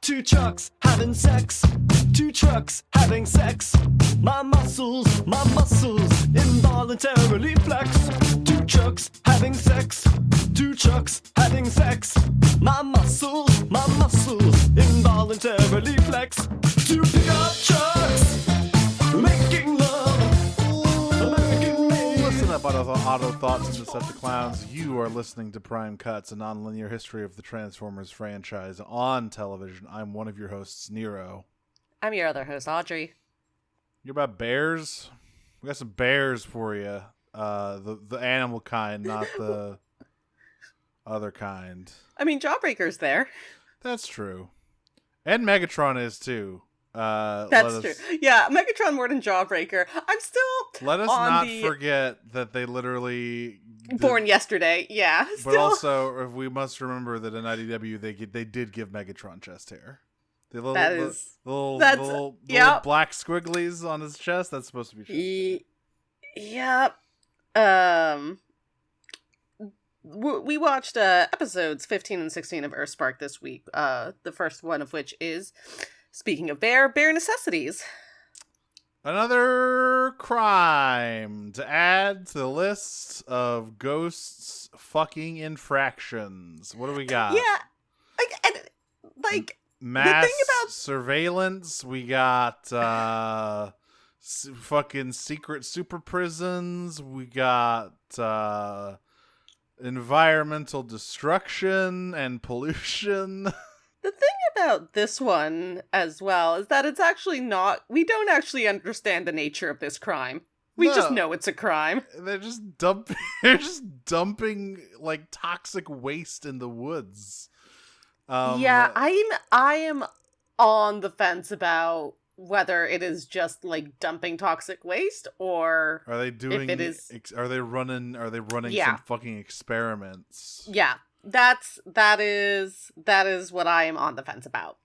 Two trucks having sex. Two trucks having sex. My muscles involuntarily flex. Two trucks having sex. Two trucks having sex. My muscles involuntarily flex. Two pickup trucks making love. Listen up, Auto Thoughts and Decepticlowns. You are listening to Prime Cuts, a non-linear history of the Transformers franchise on television. I'm one of your hosts, Nero. I'm your other host, Audrey. You're about bears? We got some bears for you. The animal kind, not the other kind. I mean, Jawbreaker's there. That's true. And Megatron is too. That's true. Yeah, Megatron more than Jawbreaker. I'm still Let us not forget that they literally born yesterday. Yeah, but also we must remember that in IDW they did give Megatron chest hair. The little black squigglies on his chest. That's supposed to be chest hair. Yep. We watched episodes 15 and 16 of Earthspark this week. The first one of which is, speaking of bare necessities. Another crime to add to the list of ghosts fucking infractions. What do we got? Yeah, mass the thing about surveillance. We got fucking secret super prisons. We got environmental destruction and pollution. The thing about this one as well is that it's actually not. We don't actually understand the nature of this crime. We just know it's a crime. They're just dumping like toxic waste in the woods. Yeah, I am on the fence about whether it is just like dumping toxic waste or are they doing? If it is, are they running some fucking experiments? Yeah, that is what I am on the fence about.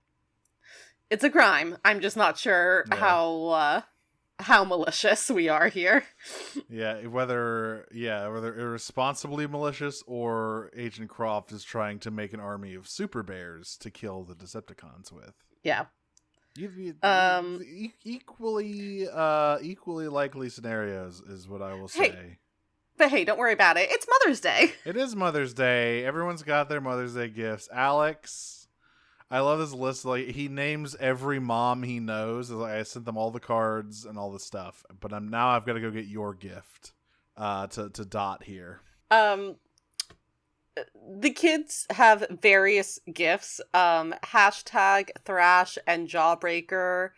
It's a crime. I'm just not sure how malicious we are here. Yeah, whether irresponsibly malicious or Agent Croft is trying to make an army of super bears to kill the Decepticons with. Yeah. Equally likely scenarios is what I will say. But hey, don't worry about it. It's Mother's Day. It is Mother's Day. Everyone's got their Mother's Day gifts. Alex, I love this list. Like, he names every mom he knows. Like, I sent them all the cards and all the stuff. But I've got to go get your gift to Dot here. The kids have various gifts. Hashtag Thrash and Jawbreaker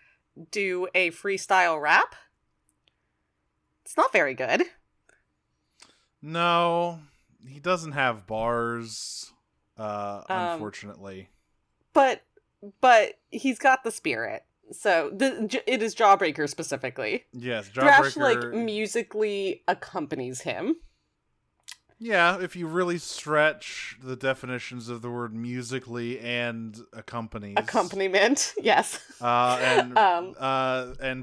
do a freestyle rap. It's not very good. No, he doesn't have bars, unfortunately. But he's got the spirit. So it is Jawbreaker specifically. Yes, Jawbreaker. Thrash musically accompanies him. Yeah, if you really stretch the definitions of the word musically and accompanies. Accompaniment, yes. And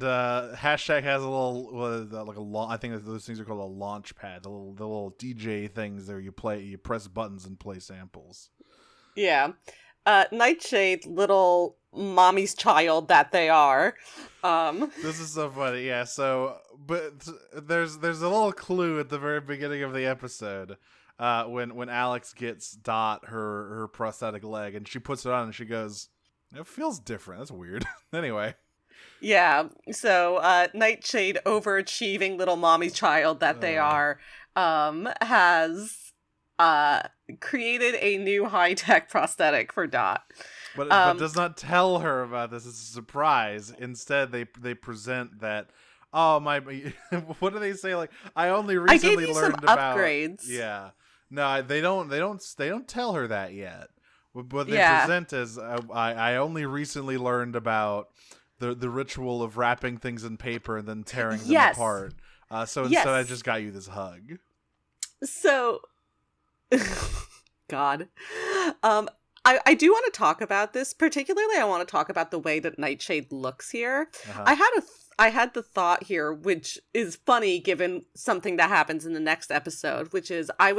hashtag has a little, I think those things are called a launch pad. The little DJ things there you press buttons and play samples. Yeah. Nightshade, little mommy's child that they are. This is so funny, yeah. So, but there's a little clue at the very beginning of the episode, when Alex gets Dot her prosthetic leg, and she puts it on, and she goes, "It feels different. That's weird." Anyway. Yeah. So, Nightshade, overachieving little mommy's child that they are, has created a new high-tech prosthetic for Dot. But does not tell her about this. It's a surprise. Instead, they present that, what do they say? Like, I only recently learned about upgrades. Yeah. No, they don't tell her that yet. What they present as, I only recently learned about the ritual of wrapping things in paper and then tearing them apart. So instead, I just got you this hug. So, God. I do want to talk about this. Particularly, I want to talk about the way that Nightshade looks here. Uh-huh. I had the thought here, which is funny given something that happens in the next episode, which is I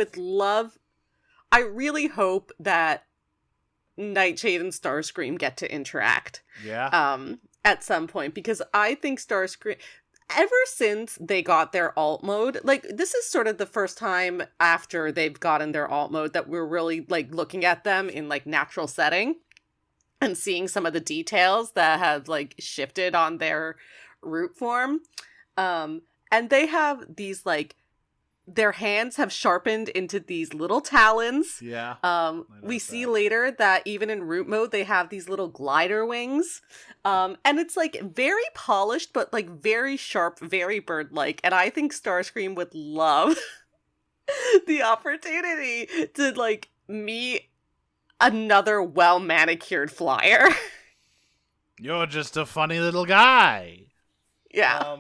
really hope that Nightshade and Starscream get to interact. Yeah. At some point, because I think Starscream, ever since they got their alt mode, like, this is sort of the first time after they've gotten their alt mode that we're really, like, looking at them in, like, natural setting and seeing some of the details that have, like, shifted on their root form. And they have these, like, their hands have sharpened into these little talons. Yeah. We see later that even in root mode, they have these little glider wings. And it's like very polished, but like very sharp, very bird-like. And I think Starscream would love the opportunity to like meet another well-manicured flyer. You're just a funny little guy. Yeah.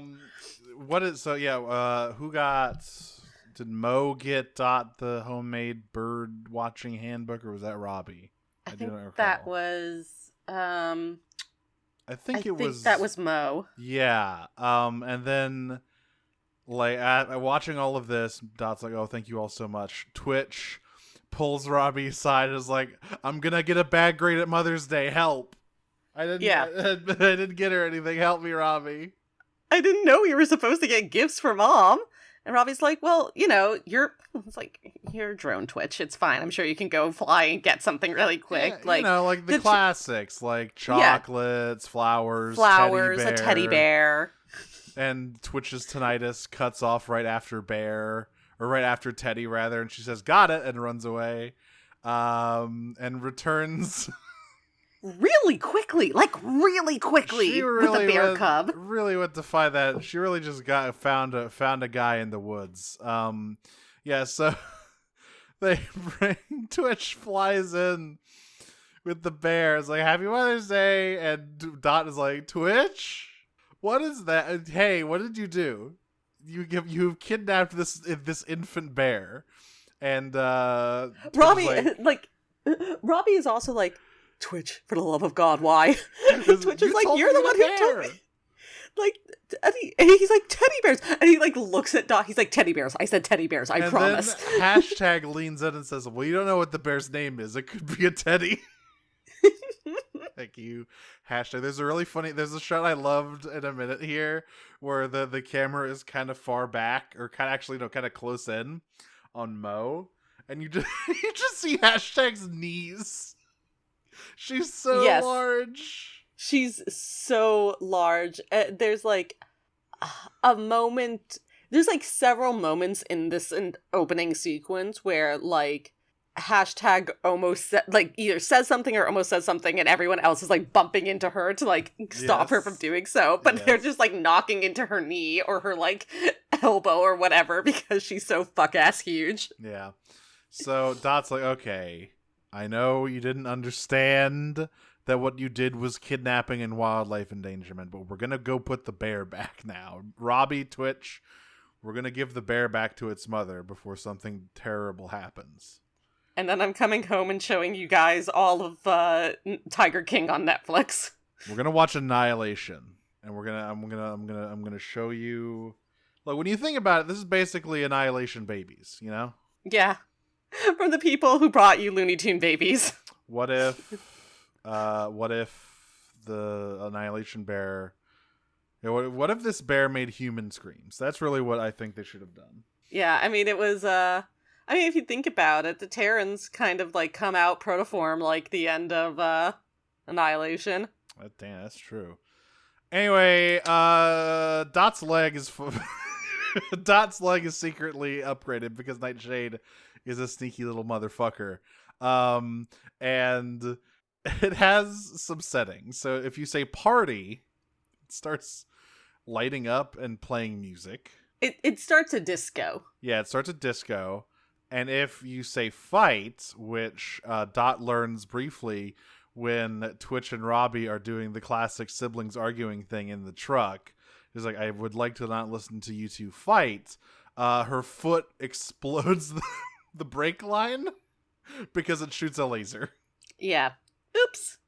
Who got... Did Mo get the homemade bird watching handbook, or was that Robbie? I think that was I think that was Mo. Yeah. And then like watching all of this, Dot's like, "Oh, thank you all so much." Twitch pulls Robbie aside and is like, "I'm gonna get a bad grade at Mother's Day. Help!" I didn't get her anything. Help me, Robbie. I didn't know we were supposed to get gifts for Mom. And Robbie's like, well, you know, you're drone Twitch. It's fine. I'm sure you can go fly and get something really quick. Yeah, like, you know, like the classics, like chocolates, flowers, a teddy bear. And Twitch's tinnitus cuts off right after bear, or right after Teddy, rather. And she says, got it, and runs away. And returns... really quickly with the bear cub. Really went to find that. She really just found a guy in the woods. So they bring Twitch flies in with the bear. It's like, Happy Mother's Day, and Dot is like, Twitch? What is that? Hey, what did you do? You've kidnapped this infant bear. And Robbie Robbie is also like, Twitch, for the love of God, why? Twitch is like, you're the one who told me. Like, and he's like, teddy bears. And he like looks at Dot. He's like, teddy bears. I said teddy bears. I promise. Then hashtag leans in and says, well, you don't know what the bear's name is. It could be a teddy. Thank you. Hashtag. There's a shot I loved in a minute here where the camera is kind of far back, or kind of close in on Mo. And you just see hashtag's knees. She's so large. She's so large. There's like a moment. There's like several moments in this opening sequence where like hashtag almost either says something or almost says something, and everyone else is like bumping into her to like stop her from doing so. But they're just like knocking into her knee or her like elbow or whatever because she's so fuck ass huge. Yeah. So Dot's like, okay, I know you didn't understand that what you did was kidnapping and wildlife endangerment, but we're going to go put the bear back now. Robbie, Twitch, we're going to give the bear back to its mother before something terrible happens. And then I'm coming home and showing you guys all of Tiger King on Netflix. We're going to watch Annihilation, and I'm going to show you. Look, when you think about it, this is basically Annihilation babies, you know? Yeah. From the people who brought you Looney Tune babies. What if the Annihilation bear... what if this bear made human screams? That's really what I think they should have done. Yeah, I mean, it was... if you think about it, the Terrans kind of, like, come out protoform like the end of Annihilation. Damn, that's true. Anyway, Dot's leg is... Dot's leg is secretly upgraded because Nightshade is a sneaky little motherfucker. And it has some settings. So if you say party, it starts lighting up and playing music. It starts a disco. Yeah, it starts a disco. And if you say fight, which Dot learns briefly when Twitch and Robbie are doing the classic siblings arguing thing in the truck, is like, I would like to not listen to you two fight. Her foot explodes the brake line because it shoots a laser. Yeah. Oops.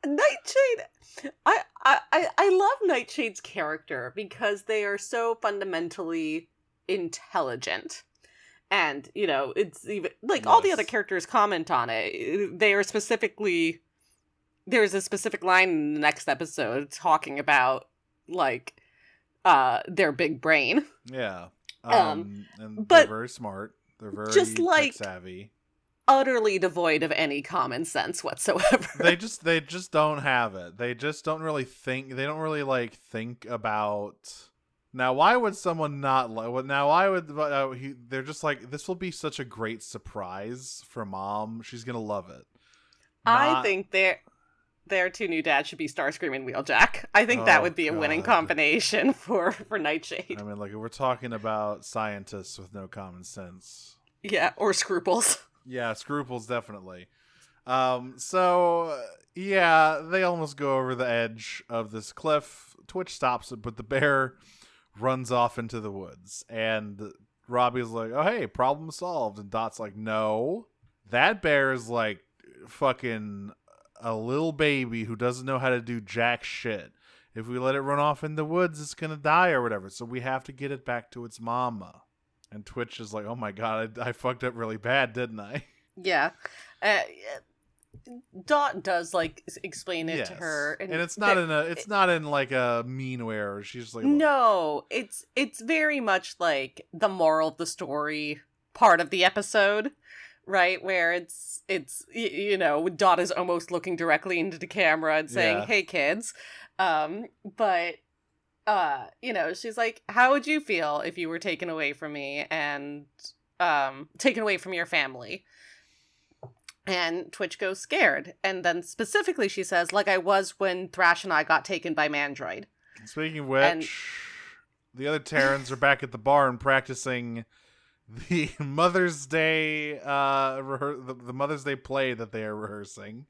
Nightshade. I love Nightshade's character because they are so fundamentally intelligent. And, it's even, like, all the other characters comment on it. They are specifically, there's a specific line in the next episode talking about, like, their big brain. Yeah. And but they're very smart. They're very just, like, tech savvy. Utterly devoid of any common sense whatsoever. They just don't have it. They just don't really think. They don't really like think about. Now, why would someone not like? Now, why would they're just like, this will be such a great surprise for Mom. She's gonna love it. I think their two new dads should be Starscream and Wheeljack. I think that would be a winning combination for Nightshade. I mean, like, we're talking about scientists with no common sense. Yeah, or scruples. Yeah, scruples, definitely. So, yeah, they almost go over the edge of this cliff. Twitch stops it, but the bear runs off into the woods. And Robbie's like, oh, hey, problem solved. And Dot's like, no. That bear is like fucking a little baby who doesn't know how to do jack shit. If we let it run off in the woods, it's going to die or whatever. So we have to get it back to its mama. And Twitch is like, oh my god, I fucked up really bad, didn't I? Yeah. Dot does, like, explain it to her. And it's not it's not in like a mean way, or she's like, no, it's very much like the moral of the story part of the episode, right? Where it's Dot is almost looking directly into the camera and saying, hey kids. But she's like, how would you feel if you were taken away from me and taken away from your family? And Twitch goes scared. And then specifically she says, like I was when Thrash and I got taken by Mandroid. Speaking of which, the other Terrans are back at the barn practicing the Mother's Day the Mother's Day play that they are rehearsing.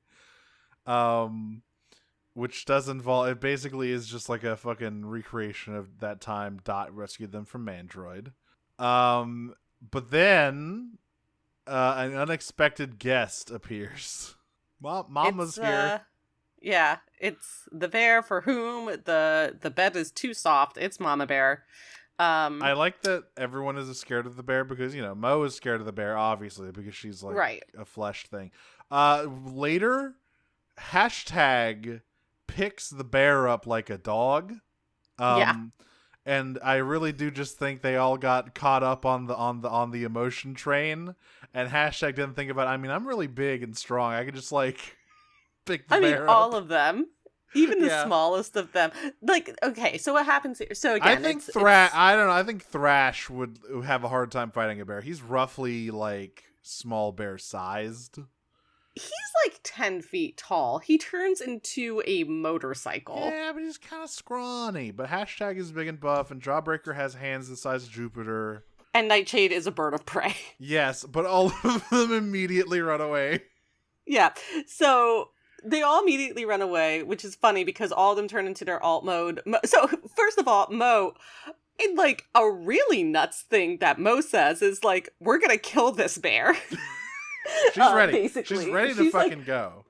Which does involve, it basically is just like a fucking recreation of that time Dot rescued them from Mandroid. But then an unexpected guest appears. Mama's here. Yeah, it's the bear for whom the bed is too soft. It's Mama Bear. I like that everyone is scared of the bear because, Mo is scared of the bear, obviously, because she's like a flesh thing. Later, hashtag picks the bear up like a dog. And I really do just think they all got caught up on the emotion train, and hashtag didn't think about, I'm really big and strong. I could just like pick the bear up. All of them. Even the smallest of them. Like, okay, so what happens here? So again, I think I think Thrash would have a hard time fighting a bear. He's roughly like small bear sized. He's like 10 feet tall. He turns into a motorcycle. Yeah, but he's kind of scrawny. But hashtag is big and buff, and Jawbreaker has hands the size of Jupiter. And Nightshade is a bird of prey. Yes, but all of them immediately run away. Yeah, so they all immediately run away, which is funny because all of them turn into their alt mode. So, first of all, Mo, in like a really nuts thing that Mo says is like, we're gonna kill this bear. She's ready. Basically. She's ready to fucking go.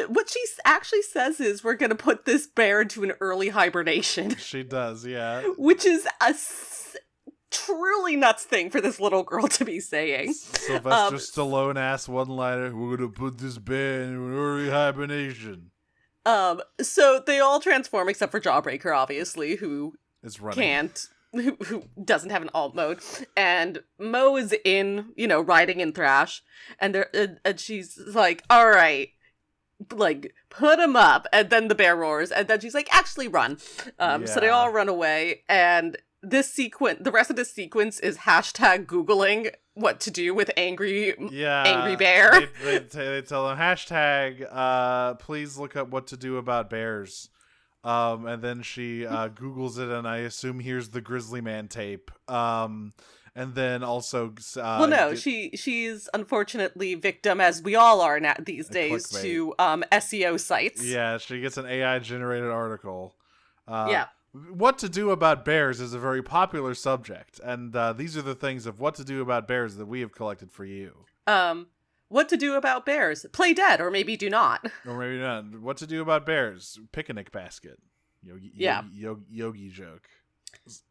What she actually says is, we're going to put this bear into an early hibernation. She does, yeah. Which is a truly nuts thing for this little girl to be saying. Sylvester Stallone-ass one-liner, we're going to put this bear into an early hibernation. So they all transform except for Jawbreaker, obviously, who is running. Can't. Who doesn't have an alt mode, and Mo is riding in Thrash, and she's like, all right, like, put him up, and then the bear roars, and then she's like, actually run. So they all run away, and the rest of this sequence is hashtag Googling what to do with angry bear. They tell them, hashtag, please look up what to do about bears. And then she Googles it, and I assume here's the Grizzly Man tape. And then also, she's unfortunately victim, as we all are now these days, to SEO sites. Yeah, she gets an AI generated article. What to do about bears is a very popular subject, and these are the things of what to do about bears that we have collected for you. What to do about bears? Play dead, or maybe do not. Or maybe not. What to do about bears? Picnic basket. Yogi joke.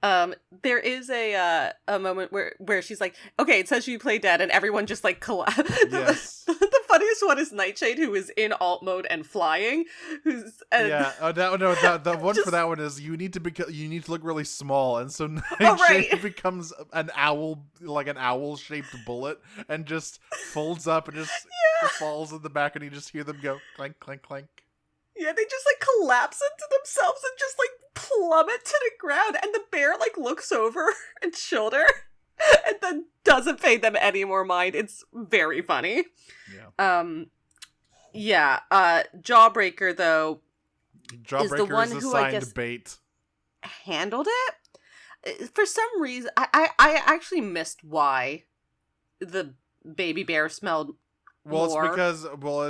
There is a moment where she's like, okay, it says you play dead, and everyone just like collapse. Yes. The funniest one is Nightshade, who is in alt mode and flying. Yeah. Oh no, the one for that one is you need to look really small, and so Nightshade becomes an owl, like an owl shaped bullet, and just folds up and just falls in the back, and you just hear them go clank, clank, clank. Yeah, they just like collapse into themselves and just like plummet to the ground, and the bear like looks over its shoulder and then doesn't pay them any more mind. It's very funny. Jawbreaker though is the one who I guess bait. Handled it. For some reason, I actually missed why the baby bear smelled. Well, it's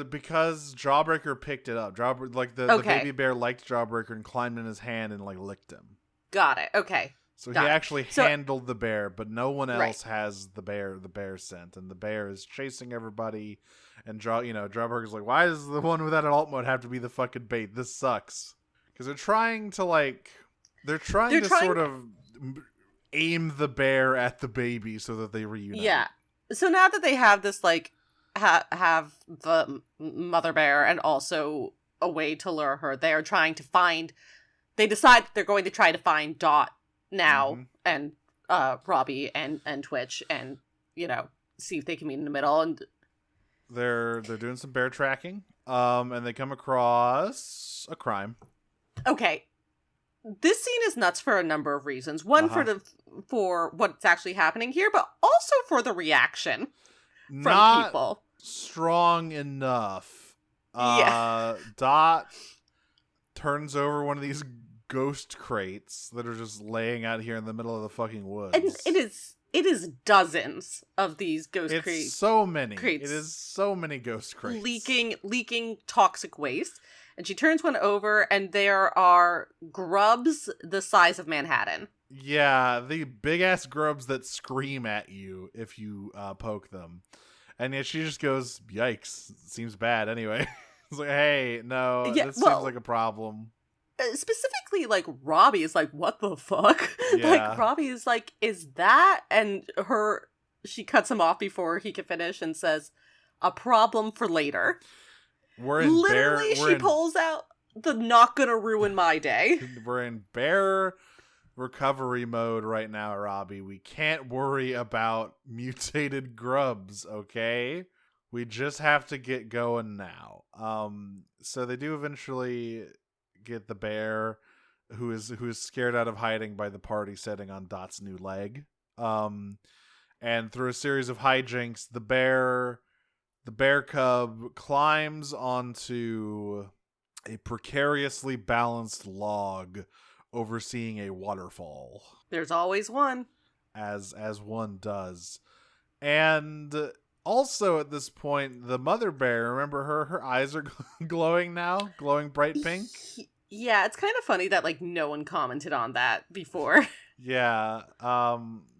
because Jawbreaker picked it up. The baby bear liked Jawbreaker and climbed in his hand and like licked him. Got it. Okay. So he actually handled the bear, but no one else has the bear scent, and the bear is chasing everybody. And Jawbreaker's like, why does the one without an alt mode have to be the fucking bait? This sucks. Because they're trying to sort of aim the bear at the baby so that they reunite. Yeah. So now that they have this like. Have the mother bear and also a way to lure her. They decide they're going to try to find Dot now and Robbie and Twitch and see if they can meet in the middle. And they're doing some bear tracking and they come across a crime. Okay, this scene is nuts for a number of reasons. One, for what's actually happening here, but also for the reaction from people. Strong enough. Dot turns over one of these ghost crates that are just laying out here in the middle of the fucking woods. And it is dozens of these ghost crates. It's so many. It is so many ghost crates. Leaking toxic waste. And she turns one over and there are grubs the size of Manhattan. Yeah, the big ass grubs that scream at you if you poke them. And yet she just goes, yikes, seems bad anyway. It's like, hey, no, this seems like a problem. Specifically, like, Robbie is like, what the fuck? Yeah. Like, Robbie is like, is that? And she cuts him off before he can finish and says, a problem for later. She pulls out the not gonna ruin my day. We're in bear recovery mode right now, Robbie. We can't worry about mutated grubs, okay? We just have to get going now. So they do eventually get the bear, who is scared out of hiding by the party setting on Dot's new leg. And through a series of hijinks, the bear cub climbs onto a precariously balanced log overseeing a waterfall. There's always one. As one does. And also at this point, the mother bear, remember her eyes are glowing now? Glowing bright pink? Yeah, it's kind of funny that like no one commented on that before. Yeah.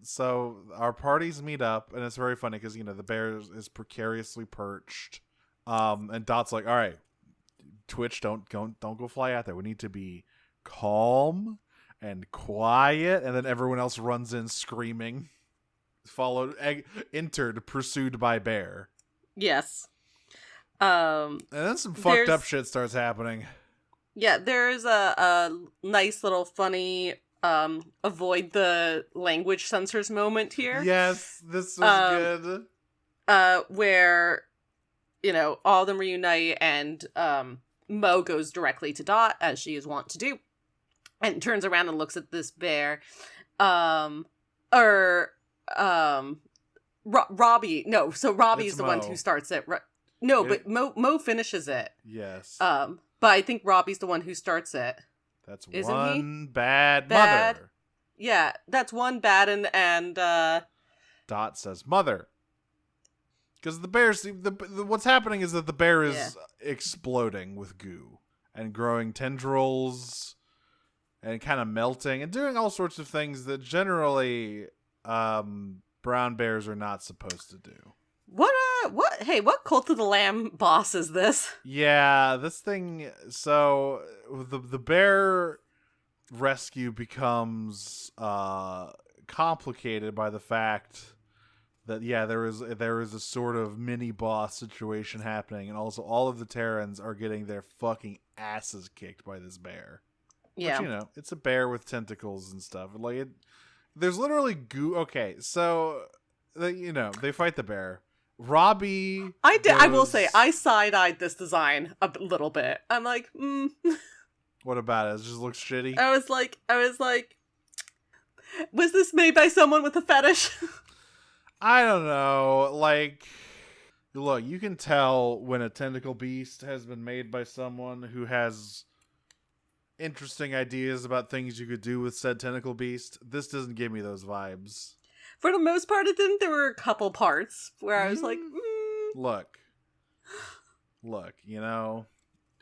So our parties meet up, and it's very funny because the bear is precariously perched. And Dot's like, all right, Twitch, don't go fly out there. We need to be calm and quiet. And then everyone else runs in screaming, pursued by bear. Yes. And then some fucked up shit starts happening. Yeah, there's a nice little funny avoid the language censors moment here. Yes, this was good. Where all of them reunite, and Mo goes directly to Dot, as she is wont to do, and turns around and looks at this bear. Robbie. No, so Robbie's the one who starts it. But Mo finishes it. Yes. But I think Robbie's the one who starts it. That's bad mother. Yeah, that's one bad and Dot says mother. Because the bear's what's happening is that the bear is exploding with goo and growing tendrils and kind of melting and doing all sorts of things that generally brown bears are not supposed to do. What Cult of the Lamb boss is this? Yeah, this thing. So the bear rescue becomes complicated by the fact that there is a sort of mini boss situation happening, and also all of the Terrans are getting their fucking asses kicked by this bear. Yeah. Which, it's a bear with tentacles and stuff. Like there's literally goo. Okay, so they fight the bear. Robbie, I will say I side-eyed this design a little bit. I'm like, What about it? It just looks shitty. I was like, was this made by someone with a fetish? I don't know. Like, look, you can tell when a tentacle beast has been made by someone who has interesting ideas about things you could do with said tentacle beast. This doesn't give me those vibes. For the most part, it didn't. There were a couple parts where I was like, Look,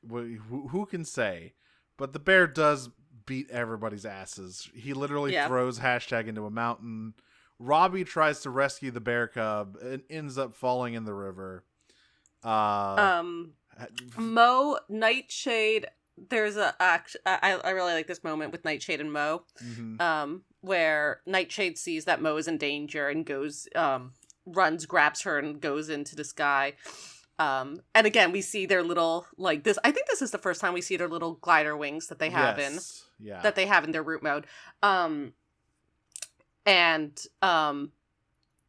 who can say? But the bear does beat everybody's asses. He literally throws hashtag into a mountain. Robbie tries to rescue the bear cub and ends up falling in the river. Mo, Nightshade. There's I really like this moment with Nightshade and Mo, where Nightshade sees that Mo is in danger and goes, runs, grabs her, and goes into the sky. And again, we see their little, like, this. I think this is the first time we see their little glider wings that they have that they have in their root mode.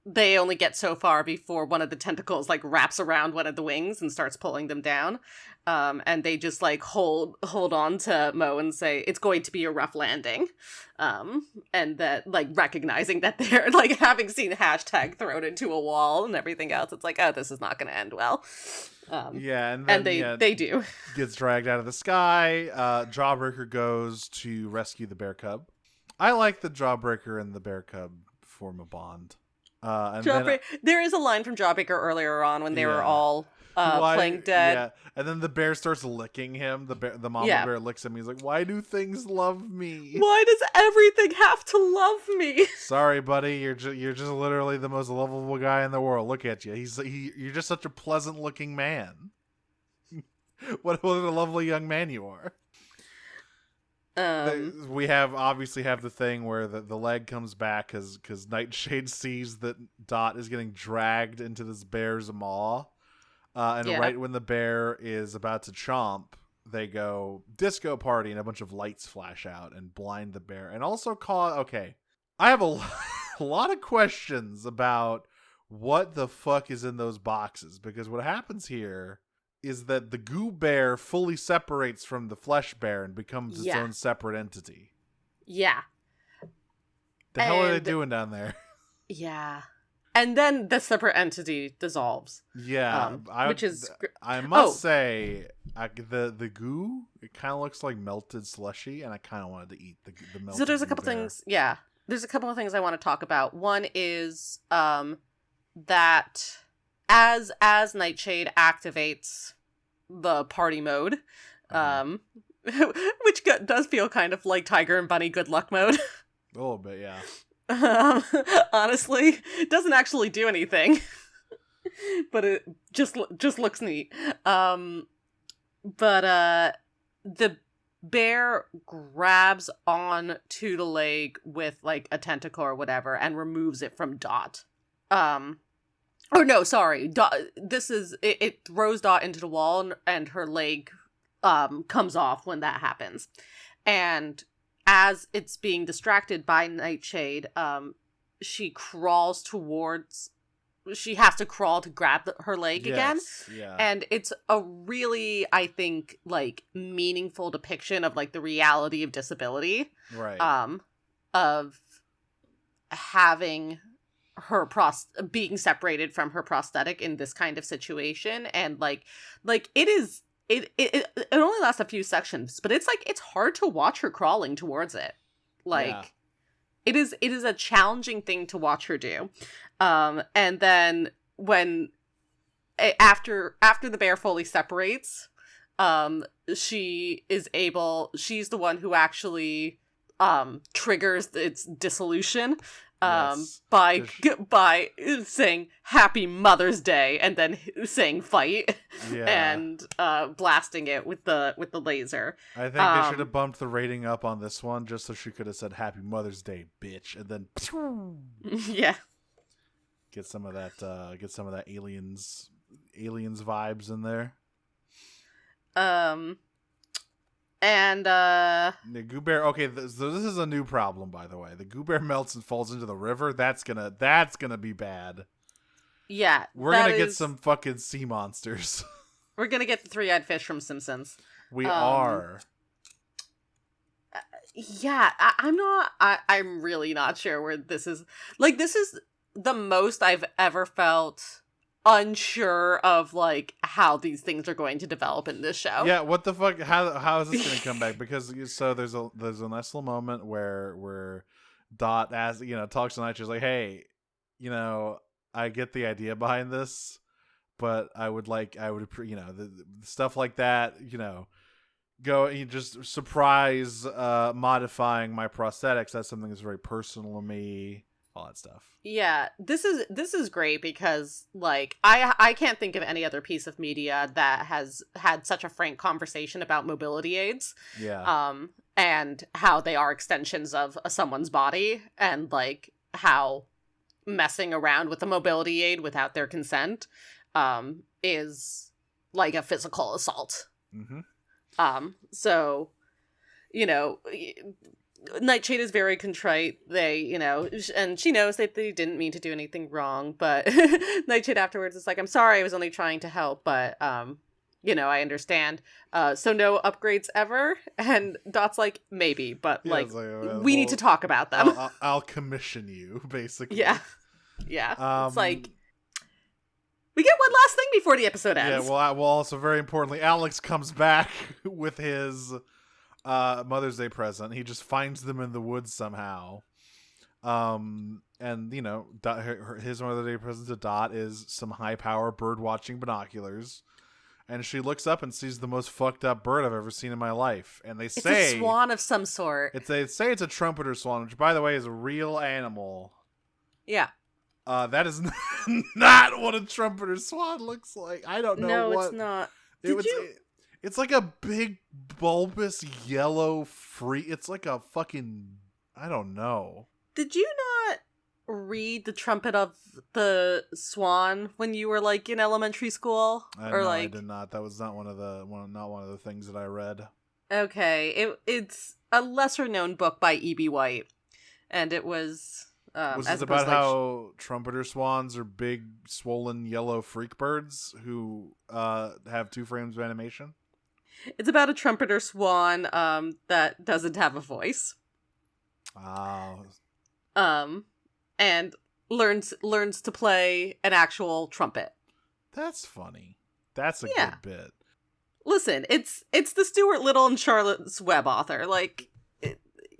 They only get so far before one of the tentacles like wraps around one of the wings and starts pulling them down. And they just like hold on to Mo and say, it's going to be a rough landing. And that, like, recognizing that they're like, having seen hashtag thrown into a wall and everything else, it's like, oh, this is not going to end well. And then, they do. Gets dragged out of the sky. Jawbreaker goes to rescue the bear cub. I like the Jawbreaker and the bear cub form a bond. There is a line from Jawbreaker earlier on when they were all playing dead. Yeah, and then the bear starts licking him. The mama bear licks him. He's like, "Why do things love me? Why does everything have to love me?" Sorry, buddy. You're just literally the most lovable guy in the world. Look at you. You're just such a pleasant looking man. What a lovely young man you are. We obviously have the thing where the leg comes back because Nightshade sees that Dot is getting dragged into this bear's maw, right when the bear is about to chomp, they go disco party and a bunch of lights flash out and blind the bear and also I have a lot of questions about what the fuck is in those boxes, because what happens here is that the goo bear fully separates from the flesh bear and becomes its own separate entity. Yeah. The hell are they doing down there? Yeah. And then the separate entity dissolves. Yeah. Which is... I must say, the goo, it kind of looks like melted slushy, and I kind of wanted to eat the melted So there's a couple bear. things... Yeah. There's a couple of things I want to talk about. One is that... As Nightshade activates the party mode, which does feel kind of like Tiger and Bunny good luck mode. A little bit, yeah. Honestly, it doesn't actually do anything, but it just looks neat. But the bear grabs on to the leg with like a tentacle or whatever and removes it from Dot. Or no, sorry. Dot, it throws Dot into the wall and her leg comes off when that happens. And as it's being distracted by Nightshade, she has to crawl to grab her leg again. Yeah. And it's a really, I think, like, meaningful depiction of like the reality of disability. Right. Of having her being separated from her prosthetic in this kind of situation, and like it only lasts a few sections, but it's like it's hard to watch her crawling towards it. Like it is a challenging thing to watch her do. And then when after the bear fully separates, she's the one who actually triggers its dissolution. Yes. by saying Happy Mother's Day and then saying fight and blasting it with the laser. I think they should have bumped the rating up on this one just so she could have said Happy Mother's Day, bitch, and then yeah, get some of that aliens vibes in there. And the Goo Bear. Okay, so this is a new problem, by the way. The Goo Bear melts and falls into the river. That's gonna be bad. Yeah, we're gonna get some fucking sea monsters. We're gonna get the three-eyed fish from Simpsons. We are. Yeah, I'm really not sure where this is. Like, this is the most I've ever felt unsure of, like, how these things are going to develop in this show. Yeah, what the fuck? How is this going to come back? Because so there's a nice little moment where Dot talks to Night. She's like, hey, I get the idea behind this, but the stuff like that, go and just surprise modifying my prosthetics. That's something that's very personal to me. All that stuff. Yeah, this is great because, like, I can't think of any other piece of media that has had such a frank conversation about mobility aids. Yeah. And how they are extensions of someone's body, and like how messing around with a mobility aid without their consent is like a physical assault. Mm-hmm. So, Nightshade is very contrite. They, and she knows that they didn't mean to do anything wrong, but Nightshade afterwards is like, I'm sorry, I was only trying to help, but, I understand. So no upgrades ever? And Dot's like, maybe, but, we need to talk about them. I'll commission you, basically. Yeah. Yeah. It's like, we get one last thing before the episode ends. Yeah, well, also, very importantly, Alex comes back with his Mother's Day present. He just finds them in the woods somehow. And his Mother's Day present to Dot is some high power bird watching binoculars, and she looks up and sees the most fucked up bird I've ever seen in my life. And they say it's a swan of some sort. They say it's a trumpeter swan, which, by the way, is a real animal. Yeah. That is not what a trumpeter swan looks like. I don't know. No, it's not. It's like a big, bulbous, yellow It's like a fucking... I don't know. Did you not read The Trumpet of the Swan when you were, like, in elementary school? I did not. That was not one of the things that I read. Okay. It's a lesser-known book by E.B. White. And it was... was this about how trumpeter swans are big, swollen, yellow freak birds who have 2 frames of animation? It's about a trumpeter swan that doesn't have a voice. Oh. And learns to play an actual trumpet. That's funny. That's a good bit. Listen, it's the Stuart Little and Charlotte's Web author. Like,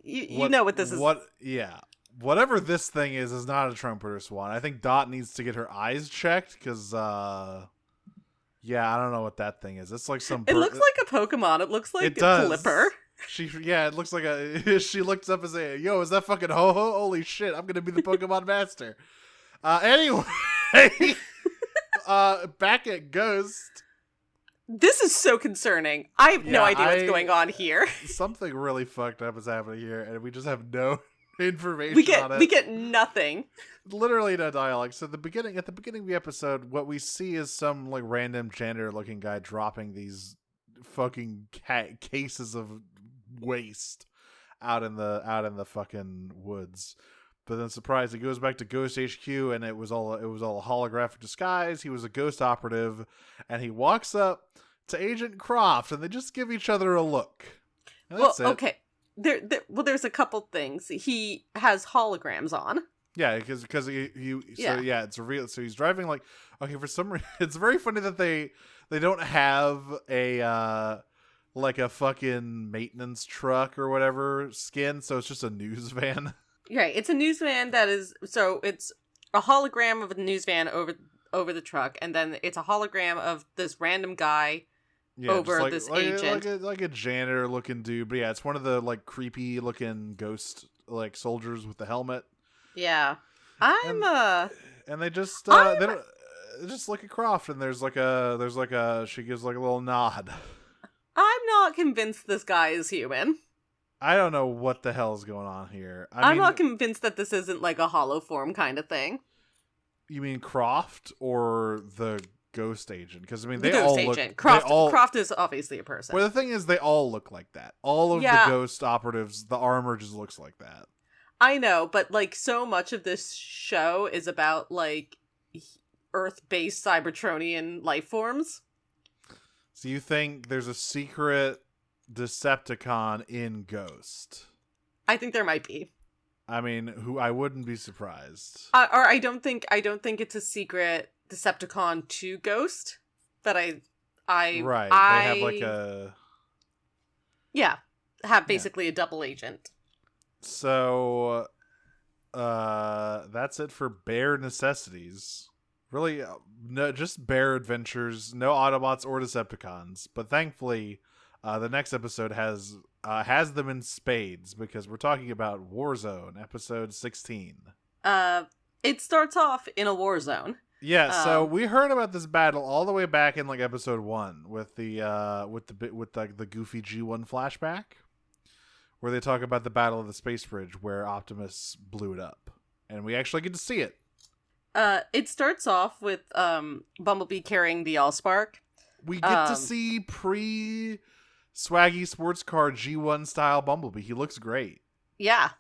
you know what this is. Whatever this thing is not a trumpeter swan. I think Dot needs to get her eyes checked because, I don't know what that thing is. It's like some bird. It looks like a Pokemon. It looks like a Clipper. It looks like she looks up and says, yo, is that fucking Ho-Ho? Holy shit, I'm going to be the Pokemon master. Anyway, back at Ghost. This is so concerning. I have no idea what's going on here. Something really fucked up is happening here, and we just have no information on it. We get nothing. Literally no dialogue. So at the beginning of the episode, what we see is some like random janitor-looking guy dropping these fucking cases of waste out in the fucking woods. But then, surprise, he goes back to Ghost HQ, and it was all a holographic disguise. He was a ghost operative, and he walks up to Agent Croft, and they just give each other a look. And that's it. Okay. There's a couple things. He has holograms on. Yeah, because it's a real. So he's driving like, okay, for some reason it's very funny that they don't have a like a fucking maintenance truck or whatever skin, so it's just a news van. Right, it's a news van it's a hologram of a news van over the truck, and then it's a hologram of this random guy over this agent. Like a janitor looking dude. But yeah, it's one of the like creepy looking ghost like soldiers with the helmet. Yeah. And they just I'm- they don't they just look at Croft, and there's like a she gives like a little nod. I'm not convinced this guy is human. I don't know what the hell is going on here. I'm not convinced that this isn't like a hollow form kind of thing. You mean Croft or the ghost agent? Because I mean, The they all ghost look. agent. Croft is obviously a person. Well, the thing is, they all look like that. All of the ghost operatives, the armor just looks like that. I know, but like so much of this show is about like Earth-based Cybertronian life forms. So you think there's a secret Decepticon in Ghost? I think there might be. I mean, I wouldn't be surprised. Or I don't think it's a secret Decepticon to Ghost. But they have like a have basically a double agent. So, that's it for Bare Necessities. Really, no, just Bare Adventures. No Autobots or Decepticons. But thankfully, the next episode has them in spades, because we're talking about Warzone, episode 16. It starts off in a war zone. Yeah, so we heard about this battle all the way back in like episode 1 with the goofy G1 flashback, where they talk about the battle of the space bridge where Optimus blew it up, and we actually get to see it. It starts off with Bumblebee carrying the Allspark. We get to see pre-swaggy sports car G1 style Bumblebee. He looks great. Yeah.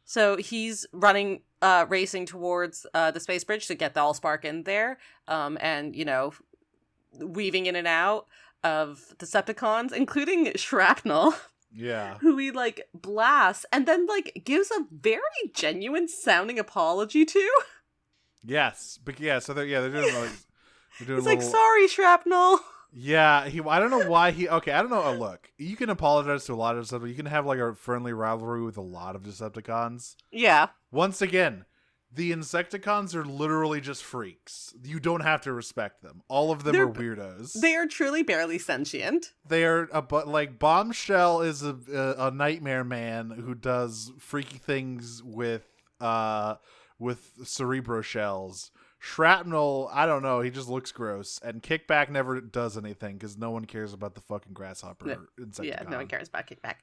So he's running, racing towards the space bridge to get the Allspark in there, and, you know, weaving in and out of Decepticons, including Shrapnel. Yeah. Who he, like, blasts, and then, like, gives a very genuine sounding apology to. Yes. But yeah, so they're doing like... He's like, sorry, Shrapnel. Yeah, I don't know why okay, I don't know. Look, you can apologize to a lot of stuff. You can have like a friendly rivalry with a lot of Decepticons. Yeah. Once again, the Insecticons are literally just freaks. You don't have to respect them. All of them are weirdos. They are truly barely sentient. They are, but like Bombshell is a nightmare man who does freaky things with cerebro shells. Shrapnel, I don't know, he just looks gross. And Kickback never does anything because no one cares about the fucking grasshopper Insecticon. Yeah, no one cares about Kickback.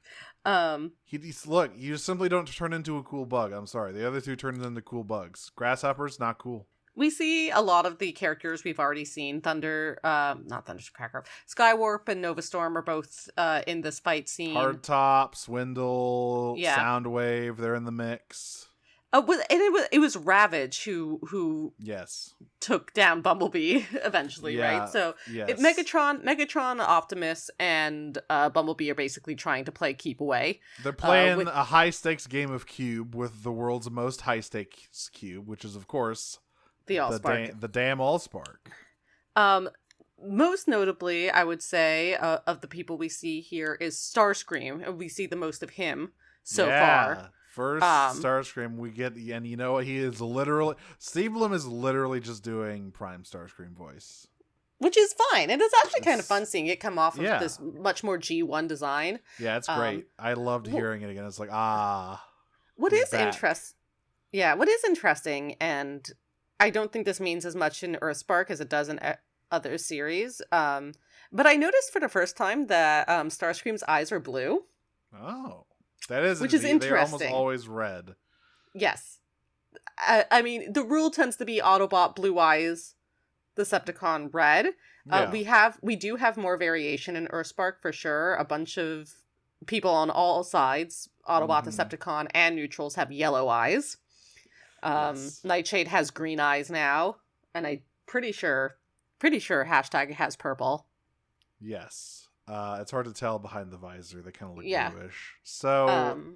Look, you simply don't turn into a cool bug. I'm sorry. The other two turn into cool bugs. Grasshoppers, not cool. We see a lot of the characters we've already seen. Not Thunderscracker. Skywarp and Novastorm are both in this fight scene. Hardtop, Swindle, Soundwave, they're in the mix. It was Ravage who yes took down Bumblebee eventually, right? So yes. Megatron, Optimus, and Bumblebee are basically trying to play keep away. They're playing a high stakes game of cube with the world's most high stakes cube, which is of course the Allspark, the damn Allspark. Most notably, I would say of the people we see here is Starscream, and we see the most of him so far. First Starscream we get, and you know what, he is literally, Steve Blum is literally just doing prime Starscream voice. Which is fine. And it's actually kind of fun seeing it come off of this much more G1 design. Yeah, it's great. I loved hearing it again. It's like, What is interesting, and I don't think this means as much in Earthspark as it does in other series, but I noticed for the first time that Starscream's eyes are blue. Oh. That is, which is interesting. They're almost always red. Yes. I mean, the rule tends to be Autobot blue eyes, Decepticon red. We do have more variation in Earthspark for sure. A bunch of people on all sides, Autobot, Decepticon, and neutrals have yellow eyes. Nightshade has green eyes now, and I'm pretty sure hashtag has purple. Yes. It's hard to tell behind the visor. They kind of look bluish. So,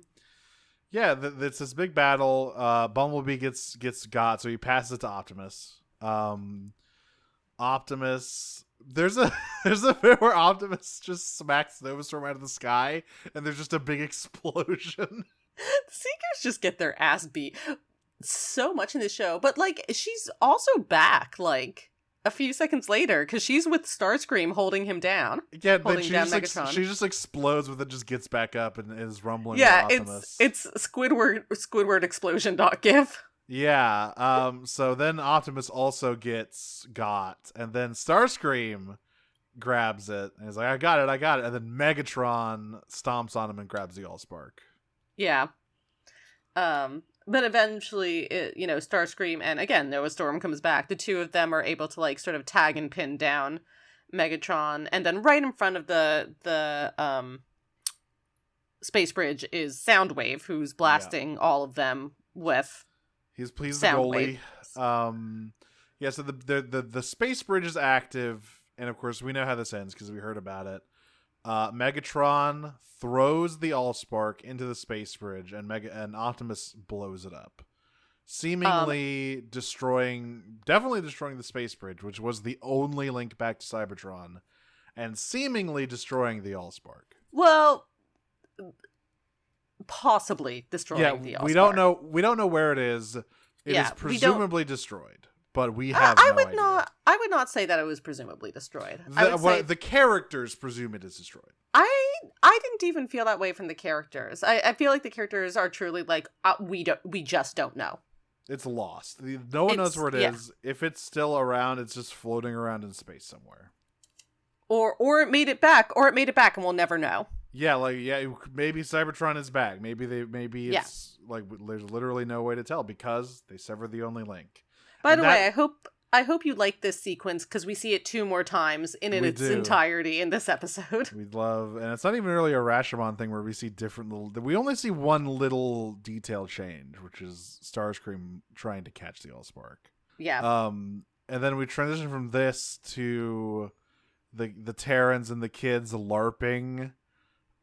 it's this big battle. Bumblebee gets got, so he passes it to Optimus. Optimus, there's a bit where Optimus just smacks Novastorm out of the sky, and there's just a big explosion. The Seekers just get their ass beat so much in this show, but like she's also back. Like, a few seconds later, because she's with Starscream holding him down. Yeah, then holding down Megatron. she just explodes with it, just gets back up and is rumbling. Yeah, with Optimus. it's Squidward explosion.gif. Yeah. So then Optimus also gets got, and then Starscream grabs it and is like, I got it. And then Megatron stomps on him and grabs the Allspark. Yeah. But eventually, Starscream and, again, Noah Storm comes back. The two of them are able to, like, sort of tag and pin down Megatron. And then right in front of the space bridge is Soundwave, who's blasting all of them with He's the Soundwave. goalie. Yeah, so the space bridge is active, and of course we know how this ends because we heard about it. Megatron throws the Allspark into the space bridge, and Optimus blows it up, seemingly definitely destroying the space bridge, which was the only link back to Cybertron, and seemingly destroying the Allspark. Well, possibly destroying the Allspark. We don't know where it is. It is presumably destroyed, but we have I no would idea. I would not say that it was presumably destroyed. The characters presume it is destroyed. I didn't even feel that way from the characters. I feel like the characters are truly like, we just don't know. It's lost. No one knows where it is. If it's still around, it's just floating around in space somewhere. Or it made it back, and we'll never know. Yeah, maybe Cybertron is back. Maybe it's like there's literally no way to tell because they severed the only link. By the way, I hope you like this sequence because we see it 2 more times in its entirety in this episode. We love, and it's not even really a Rashomon thing where we see we only see one little detail change, which is Starscream trying to catch the Allspark. Yeah. And then we transition from this to the Terrans and the kids LARPing.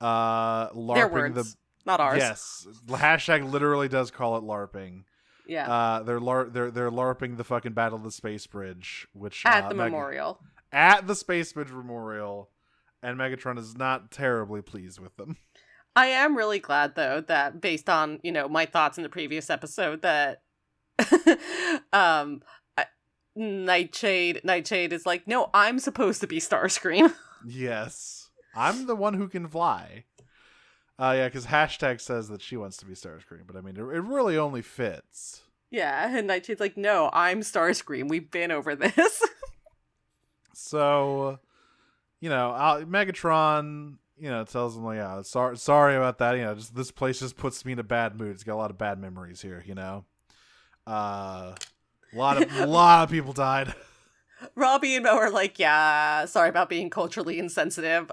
LARPing their words, not ours. Yes, hashtag literally does call it LARPing. Yeah. They're LARPing the fucking Battle of the Space Bridge, which at the memorial. At the Space Bridge Memorial, and Megatron is not terribly pleased with them. I am really glad though that based on, my thoughts in the previous episode that Nightshade is like, "No, I'm supposed to be Starscream." Yes. I'm the one who can fly. Yeah, because hashtag says that she wants to be Starscream, but I mean, it really only fits. Yeah, and Nightshade's like, "No, I'm Starscream. We've been over this." So, Megatron, tells him, like, yeah, sorry about that. Just this place just puts me in a bad mood. It's got a lot of bad memories here. A lot of people died. Robbie and Mo are like, yeah, sorry about being culturally insensitive.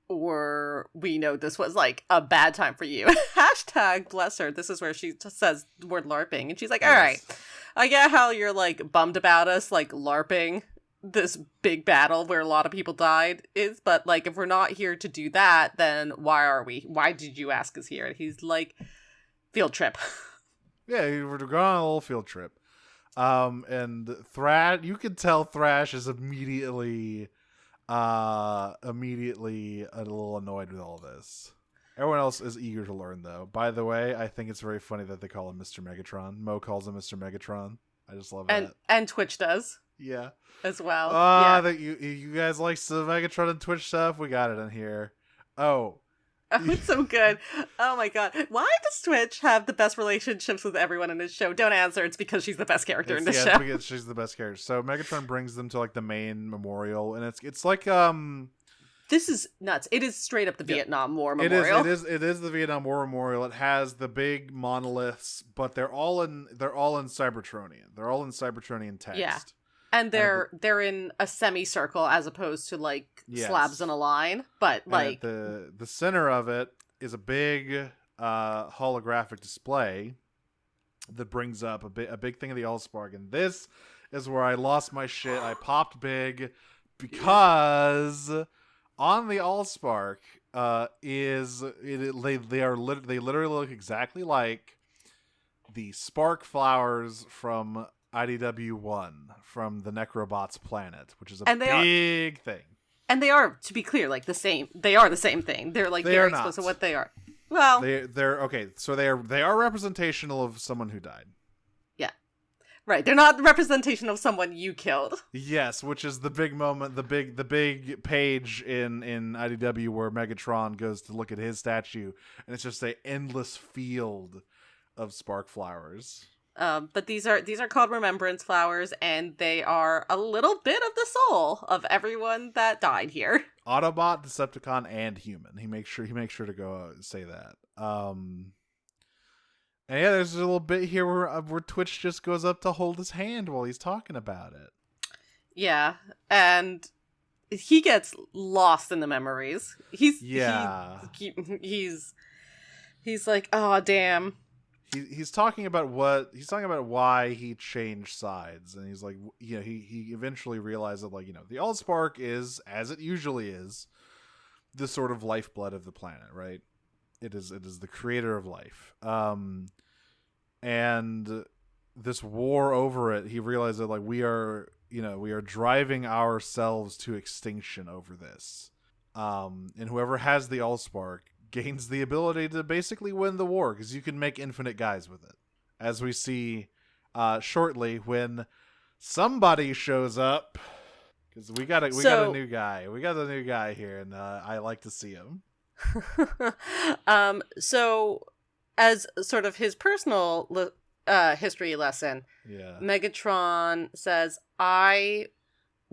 Or we know this was like a bad time for you. Hashtag bless her. This is where she just says the word LARPing. And she's like, all right, I get how you're like bummed about us like LARPing this big battle where a lot of people died but like if we're not here to do that, then why are we? Why did you ask us here? And he's like, field trip. Yeah, we're going on a little field trip. And Thrash, you could tell Thrash is immediately a little annoyed with all this. Everyone else is eager to learn, though. By the way, I think it's very funny that they call him Mr. Megatron. Mo calls him Mr. Megatron. I just love that. And Twitch does. Yeah. As well. That you guys like some Megatron and Twitch stuff? We got it in here. Oh. Oh, it's so good. Oh my god. Why does Twitch have the best relationships with everyone in this show? Don't answer. It's because she's the best character in this show. Because she's the best character. So Megatron brings them to like the main memorial, and it's like this is nuts. It is straight up the Vietnam War memorial. It is the Vietnam War memorial. It has the big monoliths, but they're all in Cybertronian. They're all in Cybertronian text. Yeah. And they're in a semicircle as opposed to like slabs in a line. But like the center of it is a big holographic display that brings up a big thing of the Allspark. And this is where I lost my shit. I popped big because on the Allspark they literally look exactly like the spark flowers from IDW1 from the Necrobots planet, which is a big thing. And they are, to be clear, like the same. They are the same thing. They're like very explicit what they are. Well, they're okay. So they are representational of someone who died. Yeah, Right, they're not the representation of someone you killed. Yes, which is the big moment, the big page in IDW where Megatron goes to look at his statue, and it's just a endless field of spark flowers. But these are called remembrance flowers, and they are a little bit of the soul of everyone that died here. Autobot, Decepticon, and human. He makes sure to go say that. And yeah, there's a little bit here where Twitch just goes up to hold his hand while he's talking about it. Yeah, and he gets lost in the memories. He's like, oh damn. He's talking about why he changed sides, and he's like, he eventually realized that, like, the Allspark is, as it usually is, the sort of lifeblood of the planet, right? It is the creator of life. And this war over it, he realized that, like, we are driving ourselves to extinction over this. And whoever has the Allspark gains the ability to basically win the war, because you can make infinite guys with it. As we see shortly when somebody shows up. Because we got a new guy. We got a new guy here, and I like to see him. So as sort of his personal history lesson, Megatron says,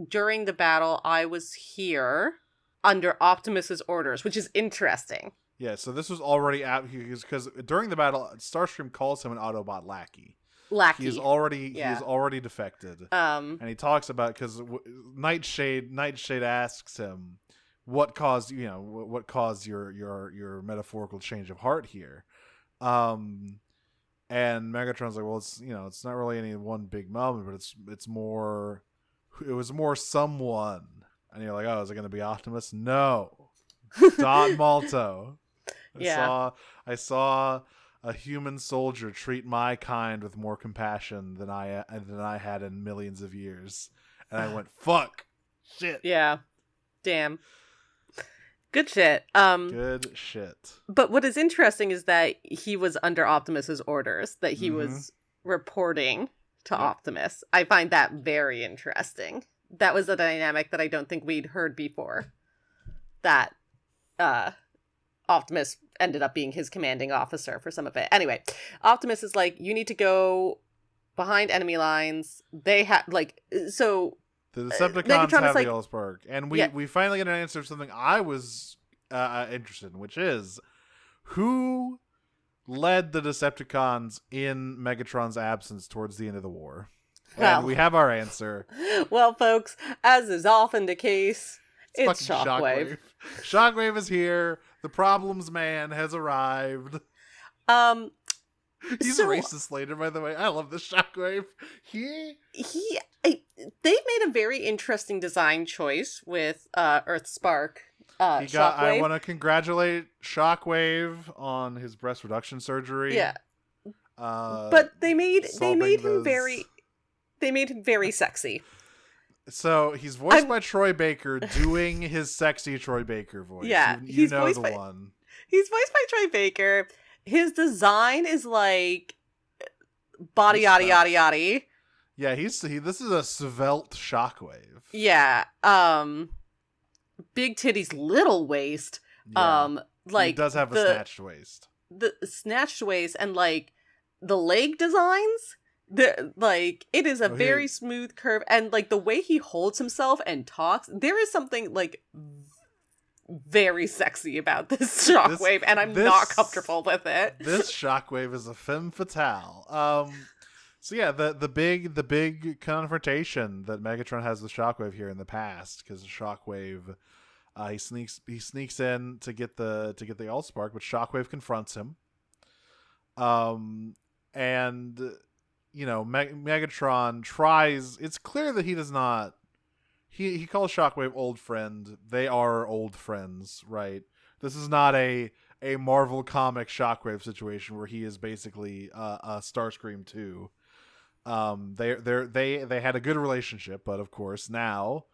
during the battle, I was here under Optimus's orders, which is interesting. Yeah, so this was already out, because during the battle, Starscream calls him an Autobot lackey. He's already defected. And he talks about, because Nightshade asks him, what caused your metaphorical change of heart here? And Megatron's like, well, it's not really any one big moment, but it was more someone. And you're like, oh, is it going to be Optimus? No. Don Malto. I saw a human soldier treat my kind with more compassion than I had in millions of years. And I went, fuck. Shit. Yeah. Damn. Good shit. Good shit. But what is interesting is that he was under Optimus's orders, that he was reporting to Optimus. I find that very interesting. That was a dynamic that I don't think we'd heard before. That Optimus ended up being his commanding officer for some of it. Anyway, Optimus is like, you need to go behind enemy lines. They have, like, so... The Decepticons have the Allspark. And we finally get an answer to something I was interested in, which is, who led the Decepticons in Megatron's absence towards the end of the war? And we have our answer. Well, folks, as is often the case, it's Shockwave. Shockwave is here. The problems man has arrived. He's a racist later, by the way. I love this Shockwave. They made a very interesting design choice with Earthspark. I want to congratulate Shockwave on his breast reduction surgery. Yeah, but they made him very sexy. So he's voiced by Troy Baker, doing his sexy Troy Baker voice. Yeah, He's voiced by Troy Baker. His design is like body yada yada yada. Yeah, this is a svelte Shockwave. Yeah. Big titties, little waist. Yeah. Like he does have a snatched waist. The snatched waist, and like the leg designs, it is a very smooth curve, and like the way he holds himself and talks, there is something like very sexy about this Shockwave, and I'm not comfortable with it. This Shockwave is a femme fatale. So yeah, the big confrontation that Megatron has with Shockwave here in the past, because Shockwave, he sneaks in to get the Allspark, but Shockwave confronts him. And Megatron tries. It's clear that he does not. He calls Shockwave old friend. They are old friends, right? This is not a Marvel comic Shockwave situation where he is basically a Starscream 2. They had a good relationship, but of course now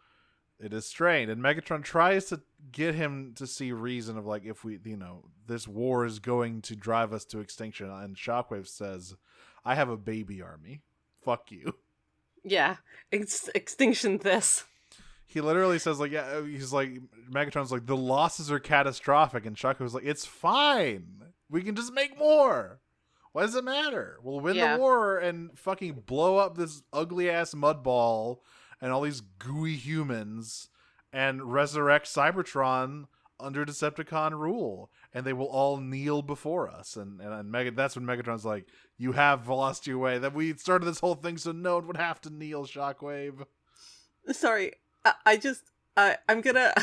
it is strained, and Megatron tries to get him to see reason of, like, if we, this war is going to drive us to extinction, and Shockwave says, I have a baby army. fuck you. Yeah, extinction this. He literally says, like, yeah, he's like, Megatron's like, the losses are catastrophic. And Shockwave's like, it's fine. We can just make more. Why does it matter? We'll win the war and fucking blow up this ugly-ass mud ball and all these gooey humans and resurrect Cybertron under Decepticon rule. And they will all kneel before us. And that's when Megatron's like, you have lost your way. That we started this whole thing so no one would have to kneel, Shockwave. Sorry, I'm gonna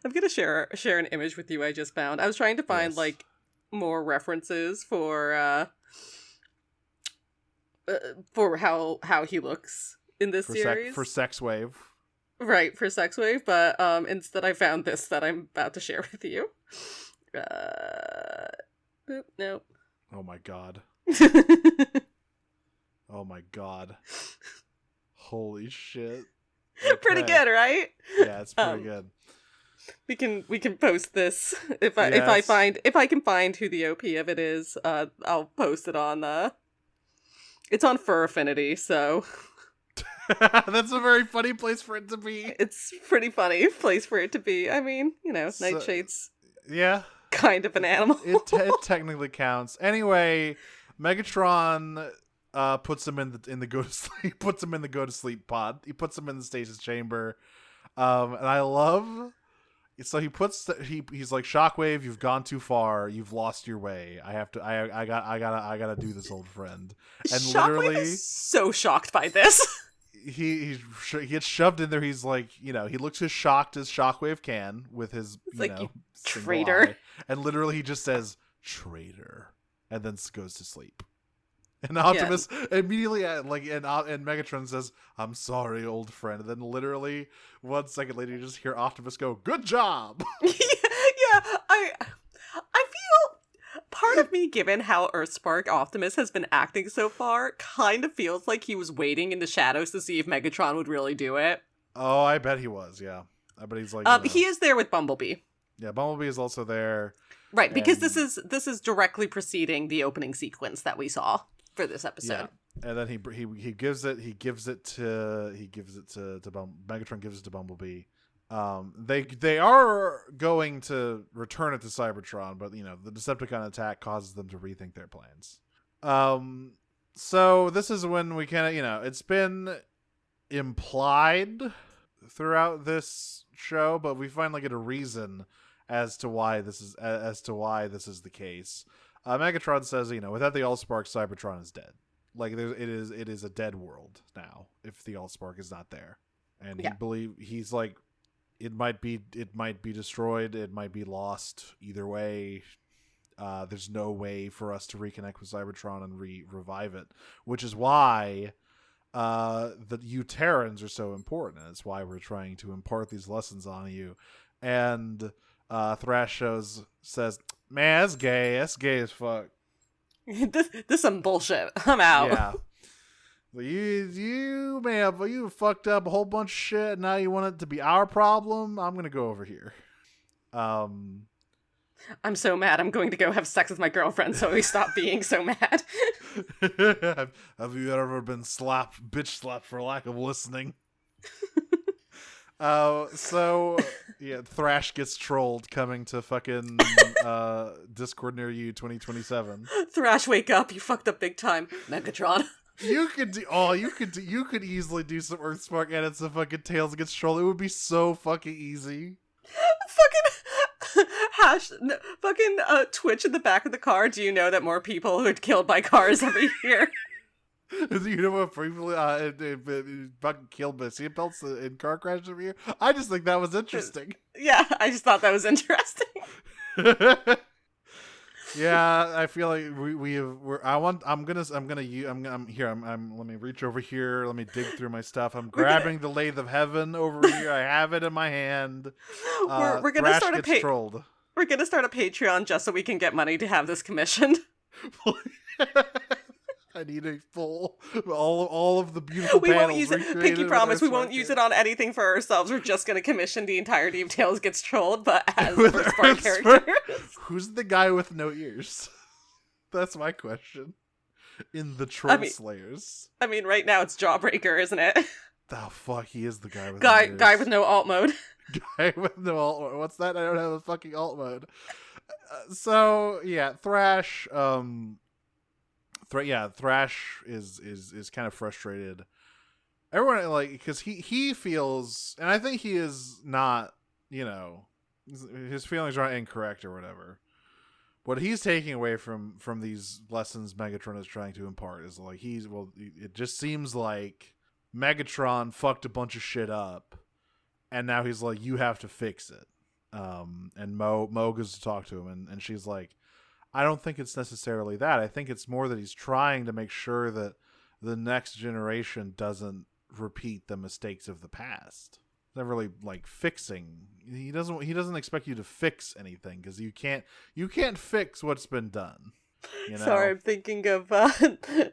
I'm gonna share an image with you I just found. I was trying to find like more references for how he looks in this series for Sexwave. Right, for Sexwave, but instead I found this that I'm about to share with you. Nope. Oh my god. Oh my god. Holy shit. Okay. Pretty good, right? Yeah, it's pretty good. We can post this if I can find who the OP of it is. I'll post it on it's on Fur Affinity, so that's a very funny place for it to be. It's pretty funny place for it to be. I mean, Nightshade's kind of an animal. It technically counts. Anyway, Megatron puts him in the go to sleep. Puts him in the go to sleep pod. He puts him in the stasis chamber. And I love. So he's like, Shockwave, you've gone too far. You've lost your way. I gotta do this, old friend. And Shockwave literally, is so shocked by this. He gets shoved in there. He's like, he looks as shocked as Shockwave can with his, you traitor. And literally he just says, traitor, and then goes to sleep. And Optimus immediately, and Megatron says, I'm sorry, old friend. And then literally 1 second later, you just hear Optimus go, good job! I feel, part of me, given how Earthspark Optimus has been acting so far, kind of feels like he was waiting in the shadows to see if Megatron would really do it. Oh, I bet he was, yeah. I bet he's like... He is there with Bumblebee. Yeah, Bumblebee is also there. Right, because this is directly preceding the opening sequence that we saw for this episode. Yeah. And then Megatron gives it to Bumblebee. They are going to return it to Cybertron, but the Decepticon attack causes them to rethink their plans. So this is when we kind of, it's been implied throughout this show, but we finally get a reason as to why this is the case. Megatron says, without the Allspark, Cybertron is dead. Like it is a dead world now if the Allspark is not there, and he's like, it might be destroyed, it might be lost. Either way, there's no way for us to reconnect with Cybertron and revive it, which is why you Terrans are so important. That's why we're trying to impart these lessons on you. And Thrash says, man, that's gay as fuck. This some bullshit. I'm out. Yeah. You fucked up a whole bunch of shit. Now you want it to be our problem? I'm gonna go over here. I'm so mad. I'm going to go have sex with my girlfriend so we stop being so mad. Have you ever been bitch slapped for lack of listening? Thrash gets trolled coming to fucking Discord near you 2027. Thrash, wake up! You fucked up big time, Megatron. You could easily do some Earthspark edits of fucking Tails gets trolled. It would be so fucking easy. Twitch in the back of the car. Do you know that more people are killed by cars every year? You know what people fucking killed by seatbelts in car crashes every year? I just think that was interesting. Yeah, I just thought that was interesting. Yeah, I feel like let me reach over here. Let me dig through my stuff. I'm grabbing the Lathe of Heaven over here. I have it in my hand. We're gonna start trolled. We're gonna start a Patreon just so we can get money to have this commissioned. I need a full all of the beautiful we panels. Won't use it. Pinky promise we won't use it on anything for ourselves. We're just gonna commission the entirety of Tails Gets Trolled, but as Earthspark characters. Who's the guy with no ears? That's my question. in the Troll Slayers. I mean, right now it's Jawbreaker, isn't it? Oh fuck, he is the guy with guy with no alt mode. Guy with no alt mode. What's that? I don't have a fucking alt mode. So yeah, Thrash. Thrash is kind of frustrated. Everyone like because he feels, and I think he is not. You know, his feelings aren't incorrect or whatever. What he's taking away from these lessons Megatron is trying to impart is like it just seems like Megatron fucked a bunch of shit up, and now he's like, you have to fix it. And Mo goes to talk to him, and she's like, I don't think it's necessarily that. I think it's more that he's trying to make sure that the next generation doesn't repeat the mistakes of the past. It's not really like fixing. He doesn't expect you to fix anything because you can't fix what's been done. You know? Sorry, I'm thinking of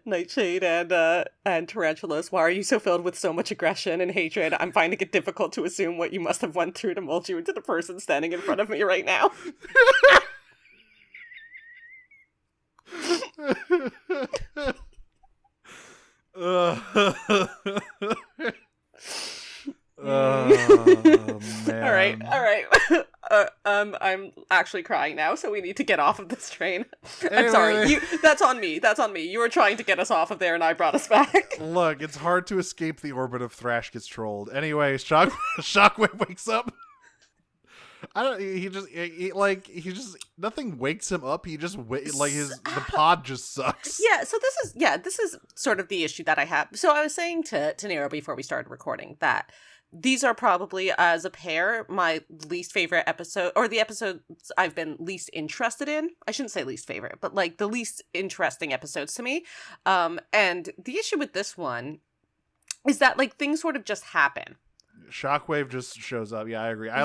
Nightshade and Tarantulas. Why are you so filled with so much aggression and hatred? I'm finding it difficult to assume what you must have went through to mold you into the person standing in front of me right now. Man. All right. I'm actually crying now, so we need to get off of this train. I'm sorry. That's on me. You were trying to get us off of there, and I brought us back. Look, it's hard to escape the orbit of Thrash gets trolled. Anyway, Shockwave wakes up. He just nothing wakes him up. He just the pod just sucks. Yeah, so this is sort of the issue that I have. So I was saying to Nero before we started recording that these are probably, as a pair, my least favorite episode, or the episodes I've been least interested in. I shouldn't say least favorite, but like the least interesting episodes to me. And the issue with this one is that like things sort of just happen. Shockwave just shows up. Yeah, I agree. I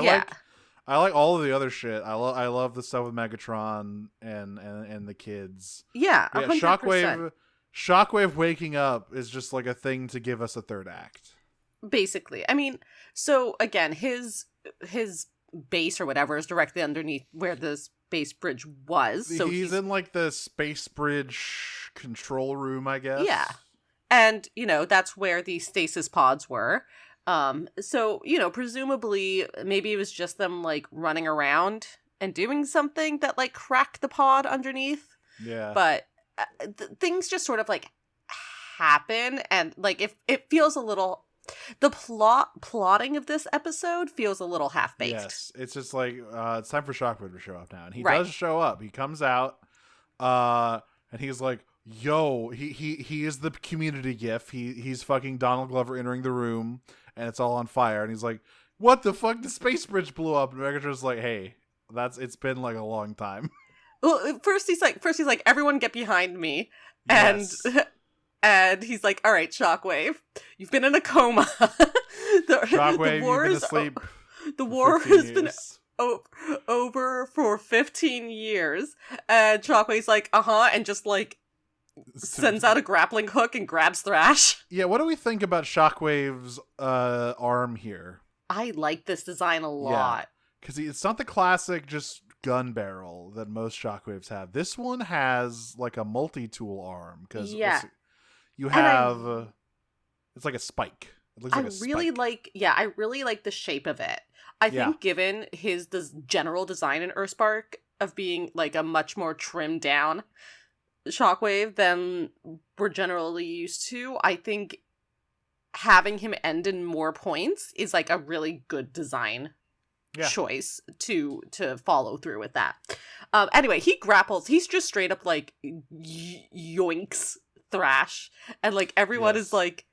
like all of the other shit. I love the stuff with Megatron and the kids. Yeah, 100%. Shockwave waking up is just like a thing to give us a third act. Basically. I mean, so again, his base or whatever is directly underneath where the space bridge was. So he's in like the space bridge control room, I guess. Yeah. And, that's where the stasis pods were. So, presumably maybe it was just them like running around and doing something that like cracked the pod underneath. Yeah. But things just sort of like happen, and like if it feels a little, the plotting of this episode feels a little half-baked. Yes, it's just like it's time for Shockwave to show up now, and he does show up. He comes out, and he's like, "Yo, he is the community gif. He's fucking Donald Glover entering the room, and it's all on fire." And he's like, "What the fuck? The space bridge blew up." And Megatron's like, "Hey, it's been like a long time." Well, first he's like, "Everyone get behind me," and. Yes. And he's like, all right, Shockwave, you've been in a coma. Shockwave, you've been asleep. The war has been over for 15 years. And Shockwave's like, and just like sends out a grappling hook and grabs Thrash. Yeah, what do we think about Shockwave's arm here? I like this design a lot. Because it's not the classic just gun barrel that most Shockwaves have. This one has like a multi-tool arm. Because you have it's like a spike. It looks like a spike. I really like the shape of it. I think given his general design in Earthspark of being like a much more trimmed down Shockwave than we're generally used to, I think having him end in more points is like a really good design choice to follow through with that. Anyway, he grapples. He's just straight up like yoinks Thrash, and like everyone is like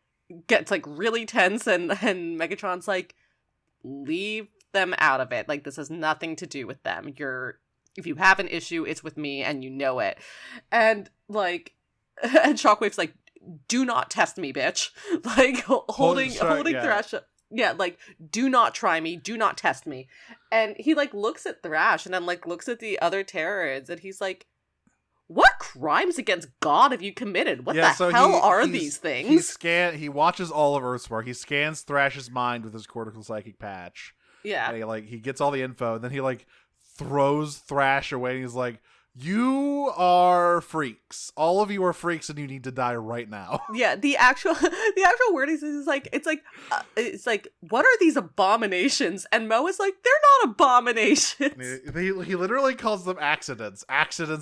gets like really tense, and Megatron's like, leave them out of it, like this has nothing to do with them. If you have an issue, it's with me, and you know it. And like and Shockwave's like, do not test me, bitch. Like holding Thrash up. Yeah, like, do not try me, do not test me. And he like looks at Thrash and then like looks at the other terrorists, and he's like, what crimes against God have you committed? What the hell are these things? He watches all of Earthspark. He scans Thrash's mind with his cortical psychic patch. Yeah. And he gets all the info, and then he like throws Thrash away, and he's like, You are freaks. All of you are freaks, and you need to die right now. Yeah, the actual word is like it's like what are these abominations? And Mo is like, they're not abominations. He literally calls them accidents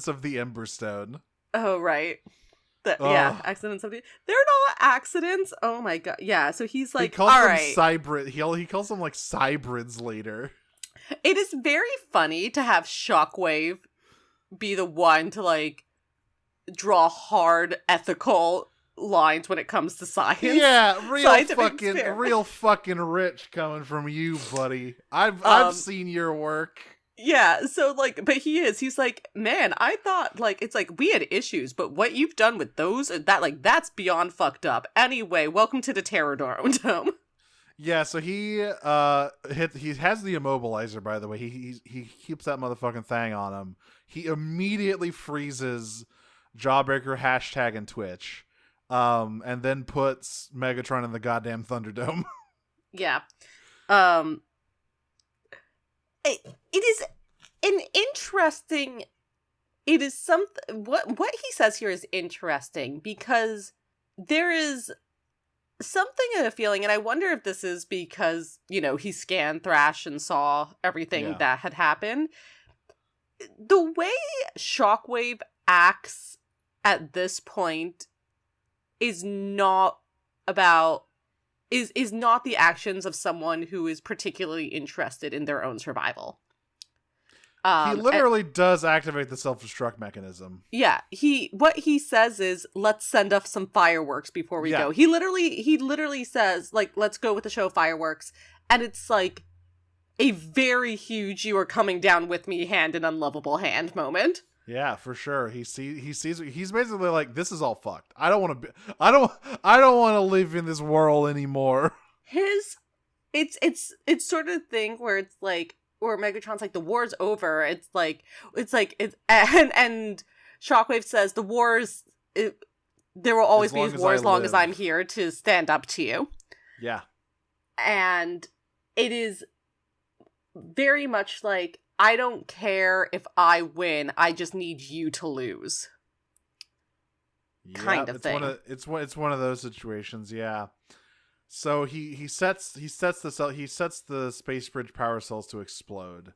of the Emberstone. Oh right, yeah, accidents of the. They're not accidents. Oh my god, yeah. So he's like, he calls all them right. cybrid. He calls them like cybrids later. It is very funny to have Shockwave be the one to like draw hard ethical lines when it comes to science. Yeah, real fucking rich coming from you, buddy. I've seen your work. Yeah, so like, but he's like, man, I thought like it's like we had issues, but what you've done with those, that's beyond fucked up. Anyway, welcome to the Terror Dome. Yeah, so he has the immobilizer, by the way. He keeps that motherfucking thing on him. He immediately freezes Jawbreaker, hashtag, and Twitch. And then puts Megatron in the goddamn Thunderdome. Yeah. It is an interesting. It is something. What he says here is interesting because there is something in a feeling, and I wonder if this is because, you know, he scanned Thrash and saw everything that had happened. The way Shockwave acts at this point is not about is not the actions of someone who is particularly interested in their own survival. He literally does activate the self-destruct mechanism. Yeah, what he says is, let's send off some fireworks before we go. He literally says, like, let's go with the show fireworks, and it's like a very huge "you are coming down with me, hand in unlovable hand" moment. Yeah, for sure. He sees he's basically like, this is all fucked. I don't want to live in this world anymore. It's sort of thing where it's like, or Megatron's like, the war's over. It's and Shockwave says the war's there will always be a war as long as I'm here to stand up to you. Yeah. And it is very much like, I don't care if I win, I just need you to lose. Kind of thing. It's one of those situations, yeah. So he sets the space bridge power cells to explode.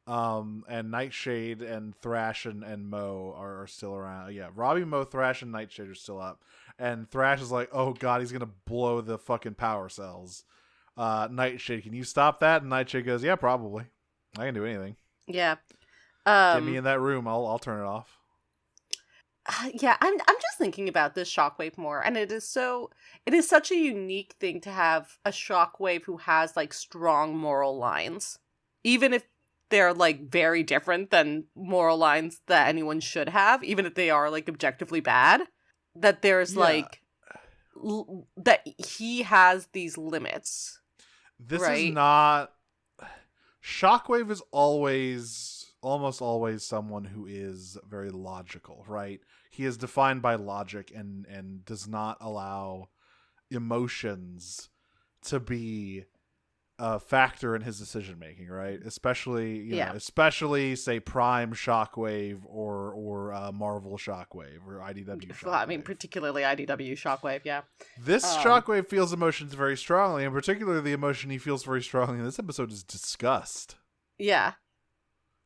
And Nightshade and Thrash and Mo are still around. Yeah, Robbie, Mo, Thrash, and Nightshade are still up. And Thrash is like, oh god, he's gonna blow the fucking power cells. Nightshade, can you stop that? And Nightshade goes, yeah, probably. I can do anything. Yeah. Get me in that room. I'll turn it off. Yeah, I'm just thinking about this Shockwave more, and it is such a unique thing to have a Shockwave who has like strong moral lines, even if they're like very different than moral lines that anyone should have, even if they are like objectively bad. That there's like that he has these limits. This right? is not. Shockwave is almost always someone who is very logical, right? He is defined by logic and does not allow emotions to be a factor in his decision making, right? Especially say Prime Shockwave or Marvel Shockwave or IDW Shockwave. Well, I mean, particularly IDW Shockwave, yeah. This Shockwave feels emotions very strongly, and particularly the emotion he feels very strongly in this episode is disgust. Yeah.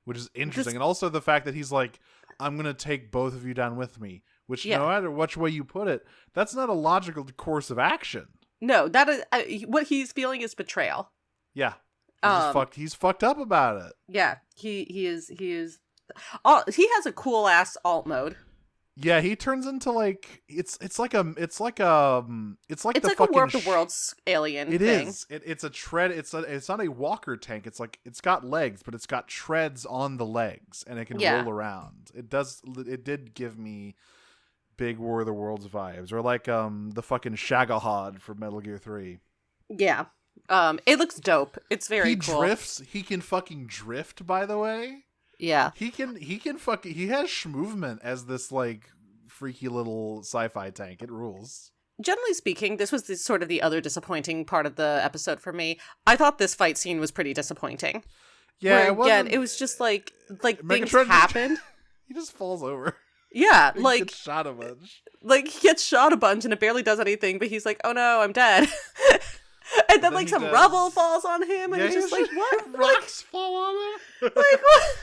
Which is interesting. And also the fact that he's like, I'm going to take both of you down with me. Which, no matter which way you put it, that's not a logical course of action. No, that is what he's feeling is betrayal. Yeah. He's fucked up about it. Yeah. He is. He has a cool ass alt mode. Yeah, he turns into like it's like a fucking a War of the Worlds alien. It thing. is. It's a tread. It's not a walker tank. It's like it's got legs, but it's got treads on the legs, and it can roll around. It does. It did give me big War of the Worlds vibes, or like the fucking Shagahod from Metal Gear 3. Yeah. It looks dope. It's very cool. He drifts. He can fucking drift. By the way. Yeah. He has Schmovement as this like freaky little sci-fi tank. It rules. Generally speaking, this was sort of the other disappointing part of the episode for me. I thought this fight scene was pretty disappointing. Yeah, it was just like things happened. He just falls over. Yeah, He like gets shot a bunch. like he gets shot a bunch and it barely does anything, but he's like, "Oh no, I'm dead." And then like some rubble falls on him, and he's just like, "What? Rocks fall on him." Like what?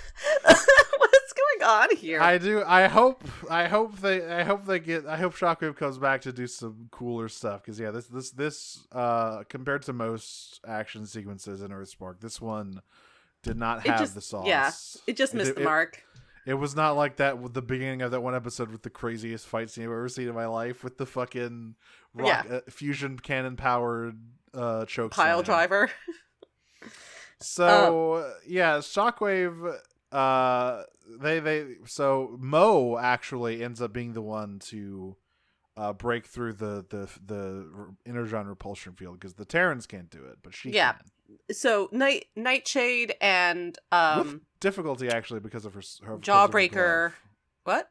What's going on here? I hope Shockwave comes back to do some cooler stuff, because this compared to most action sequences in Earthspark, this one did not have the sauce. Yeah, it just missed the mark. It was not like that with the beginning of that one episode with the craziest fight scene I've ever seen in my life, with the fucking fusion cannon powered choke pile slam. driver. So Shockwave. So Mo actually ends up being the one to break through the energon repulsion field, because the Terrans can't do it, but she can. So Nightshade and with difficulty, actually, because of her Jawbreaker. What?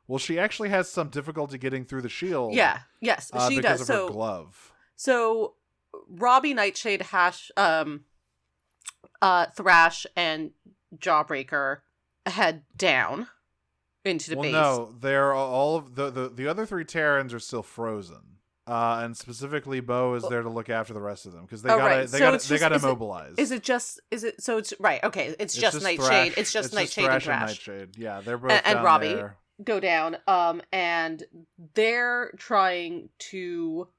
Well, she actually has some difficulty getting through the shield. Yeah. Yes, she because does. of her glove. So Robbie, Nightshade, Thrash, and Jawbreaker head down into the base. No, they're all of the other three Terrans are still frozen. And specifically, Bo is there to look after the rest of them, because they got immobilized. So it's right. Okay, it's just Nightshade. Thrash. It's just Nightshade Thrash and Thrash. Nightshade. Yeah, they're both and down Robbie there. go down. And they're trying to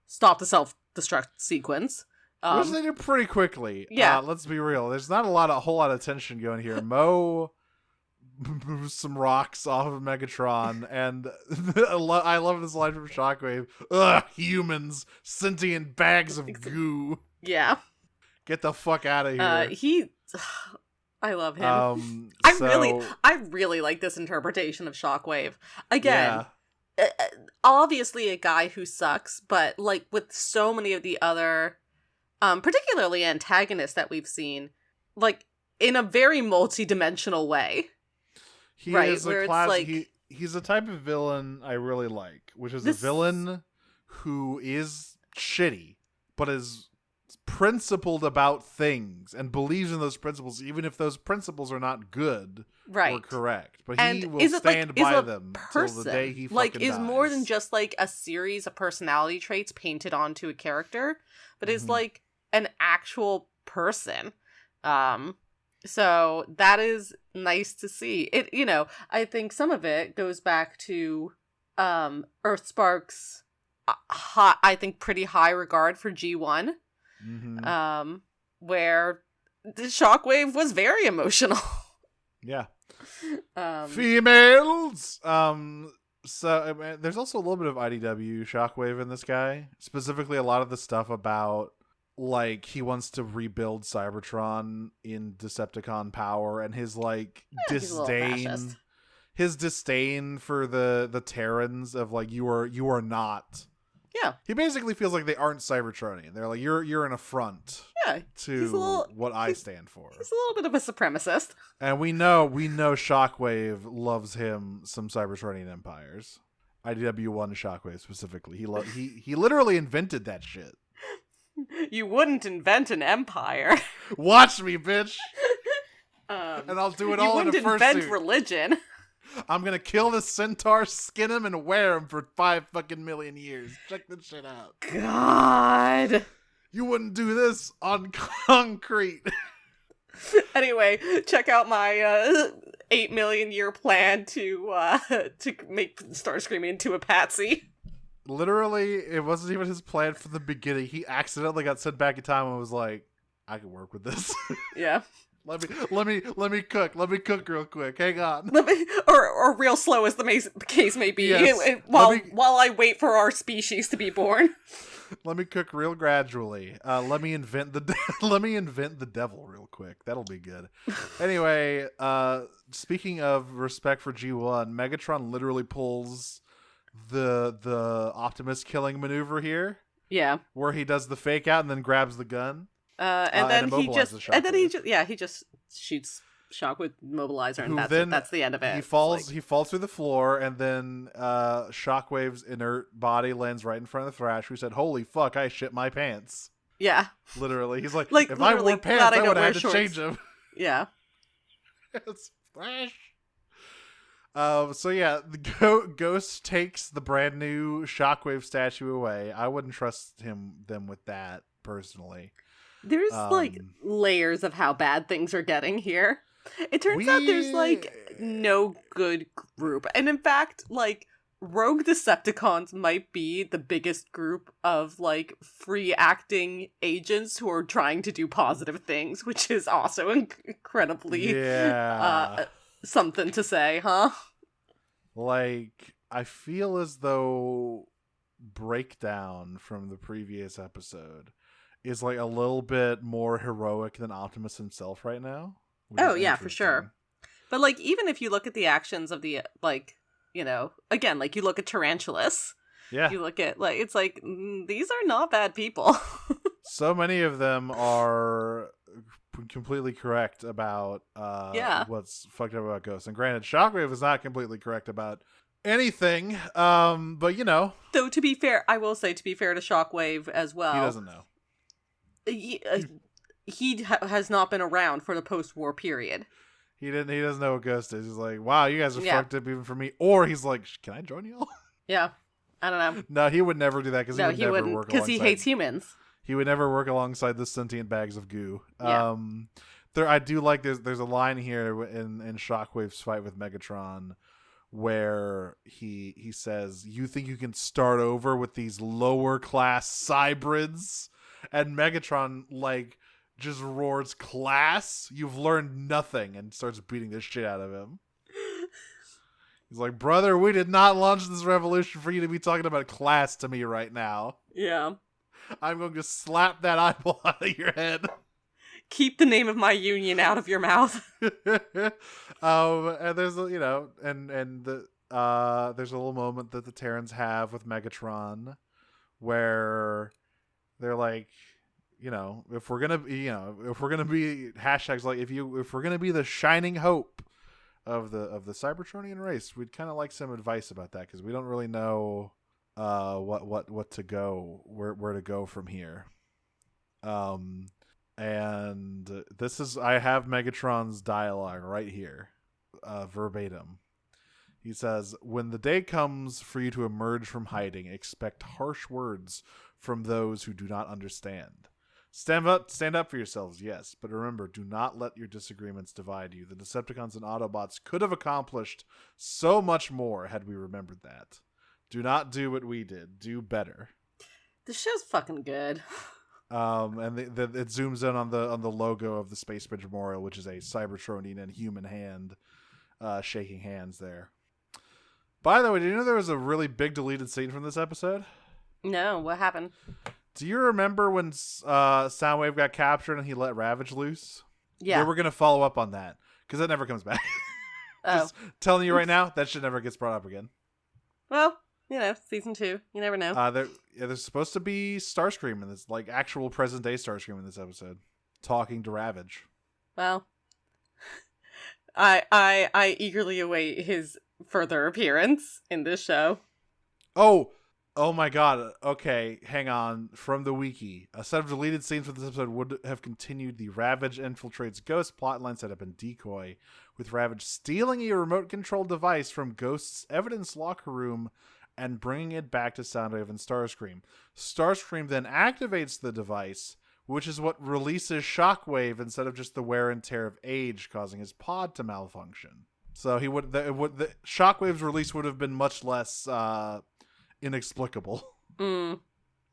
stop the self-destruct sequence. Which they do pretty quickly. Yeah. Let's be real. There's not a whole lot of tension going here. Mo moves some rocks off of Megatron, and I love this line from Shockwave. Ugh, humans, sentient bags of goo. Yeah. Get the fuck out of here. I love him. I really like this interpretation of Shockwave. Again, obviously a guy who sucks, but like with so many of the other particularly antagonists that we've seen, like in a very multi-dimensional way. He's a type of villain I really like, which is a villain who is shitty, but is principled about things and believes in those principles, even if those principles are not good or correct. But he will stand by them till the day he fucking dies. More than just like a series of personality traits painted onto a character, but is like an actual person. So that is nice to see. It, I think some of it goes back to Earthspark's I think pretty high regard for G1. Where the Shockwave was very emotional. Yeah. Females. So there's also a little bit of IDW Shockwave in this guy. Specifically, a lot of the stuff about like he wants to rebuild Cybertron in Decepticon power, and his disdain, his disdain for the Terrans of like you are not. Yeah. He basically feels like they aren't Cybertronian. They're like you're an affront. Yeah. To what I stand for. He's a little bit of a supremacist. And we know Shockwave loves him some Cybertronian empires. IDW1 Shockwave specifically. He literally invented that shit. You wouldn't invent an empire. Watch me, bitch. And I'll do it all in a fursuit. You wouldn't invent religion. I'm gonna kill the centaur, skin him, and wear him for 5 fucking million years. Check this shit out. God. You wouldn't do this on concrete. Anyway, check out my 8 million year plan to make Starscream into a patsy. Literally, it wasn't even his plan from the beginning. He accidentally got sent back in time and was like, I can work with this. Yeah. Let me cook. Let me cook real quick. Hang on. Or real slow as the case may be. Yes. While I wait for our species to be born. Let me cook real gradually. Let me invent the devil real quick. That'll be good. Anyway, speaking of respect for G1, Megatron literally pulls the Optimus killing maneuver here. Yeah. Where he does the fake out and then grabs the gun. And then he just shoots Shockwave Mobilizer, and that's the end of it. He falls through the floor, and then Shockwave's inert body lands right in front of Thrash, who said, "Holy fuck, I shit my pants." Yeah, literally. He's like if I wore pants, I would have had to change them. Yeah, it's Thrash. So yeah, the Ghost takes the brand new Shockwave statue away. I wouldn't trust them with that personally. There's like layers of how bad things are getting here. It turns out there's like no good group. And in fact, like rogue Decepticons might be the biggest group of like free acting agents who are trying to do positive things, which is also incredibly something to say, huh? Like, I feel as though Breakdown from the previous episode is like a little bit more heroic than Optimus himself right now. Oh yeah, for sure. But like, even if you look at the actions of the like, you know, again, like you look at Tarantulas, you look at like, it's like these are not bad people. So many of them are completely correct about what's fucked up about Ghost. And granted, Shockwave is not completely correct about anything, but you know. Though to be fair, I will say, to be fair to Shockwave as well, he doesn't know. He has not been around for the post-war period. He doesn't know what Ghost is. He's like, wow, you guys are fucked up even for me. Or he's like, can I join y'all? Yeah, I don't know. No, he would never do that because he would never work because he hates humans. He would never work alongside the sentient bags of goo. Yeah. I do like there's a line here in Shockwave's fight with Megatron where he says, "You think you can start over with these lower class cybrids?" And Megatron like just roars, "Class? You've learned nothing," and starts beating the shit out of him. He's like, "Brother, we did not launch this revolution for you to be talking about class to me right now." Yeah. I'm going to slap that eyeball out of your head. Keep the name of my union out of your mouth. And there's there's a little moment that the Terrans have with Megatron where they're like, if we're gonna be hashtags like if we're gonna be the shining hope of the Cybertronian race, we'd kind of like some advice about that because we don't really know what to go where to go from here. And this is, I have Megatron's dialogue right here, verbatim. He says, "When the day comes for you to emerge from hiding, expect harsh words from those who do not understand. Stand up for yourselves, yes, but remember, do not let your disagreements divide you. The Decepticons and Autobots could have accomplished so much more had we remembered that. Do not do what we did. Do better." This show's fucking good. And it zooms in on the logo of the Space Bridge Memorial, which is a Cybertronian and human hand shaking hands there. By the way, do you know there was a really big deleted scene from this episode? No, what happened? Do you remember when Soundwave got captured and he let Ravage loose? Yeah. They were going to follow up on that because that never comes back. Just telling you right now, that shit never gets brought up again. Well, season 2. You never know. There's supposed to be Starscream in this, like actual present day Starscream in this episode, talking to Ravage. Well, I eagerly await his further appearance in this show. Oh my god. Okay, hang on. From the wiki, a set of deleted scenes for this episode would have continued the Ravage infiltrates Ghost plotline set up in Decoy, with Ravage stealing a remote control device from Ghost's evidence locker room and bringing it back to Soundwave and Starscream. Starscream then activates the device, which is what releases Shockwave instead of just the wear and tear of age causing his pod to malfunction. So the Shockwave's release would have been much less inexplicable.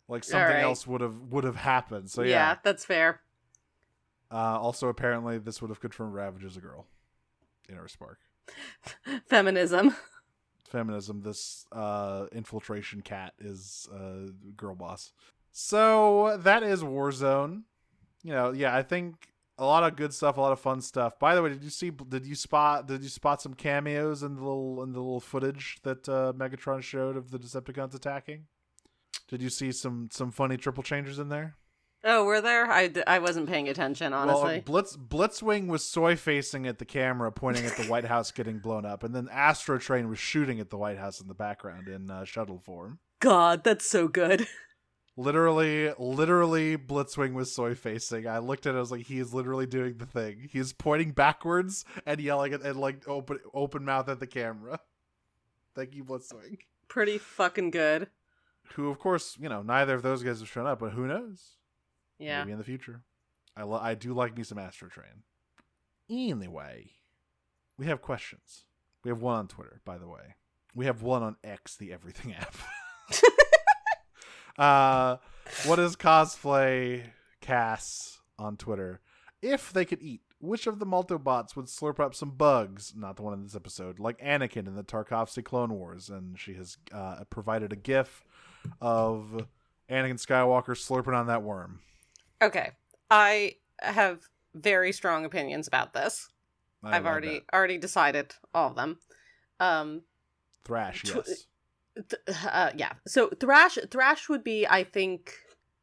Like something else would have happened. So yeah, that's fair. Also, apparently, this would have confirmed Ravage as a girl in Earthspark. Feminism. This infiltration cat is girl boss. So that is Warzone. I think a lot of good stuff, a lot of fun stuff. By the way, did you spot some cameos in the little footage that Megatron showed of the Decepticons attacking? Did you see some funny triple changers in there? Oh, were there? I wasn't paying attention, honestly. Well, Blitzwing was soy facing at the camera, pointing at the White House getting blown up, and then Astro Train was shooting at the White House in the background in shuttle form. God, that's so good. Literally, Blitzwing was soy facing. I looked at it, I was like, he is literally doing the thing. He is pointing backwards and yelling and like open mouth at the camera. Thank you, Blitzwing. Pretty fucking good. Who, of course, neither of those guys have shown up, but who knows? Yeah. Maybe in the future. I do like me some Astro Train. Anyway, we have questions. We have one on Twitter, by the way. We have one on X, the everything app. What is cosplay Cass on Twitter? If they could eat, which of the Multobots would slurp up some bugs? Not the one in this episode, like Anakin in the Tarkovsky Clone Wars, and she has provided a GIF of Anakin Skywalker slurping on that worm. Okay, I have very strong opinions about this. I've already decided all of them. Thrash, yes. Yeah. So Thrash would be, I think,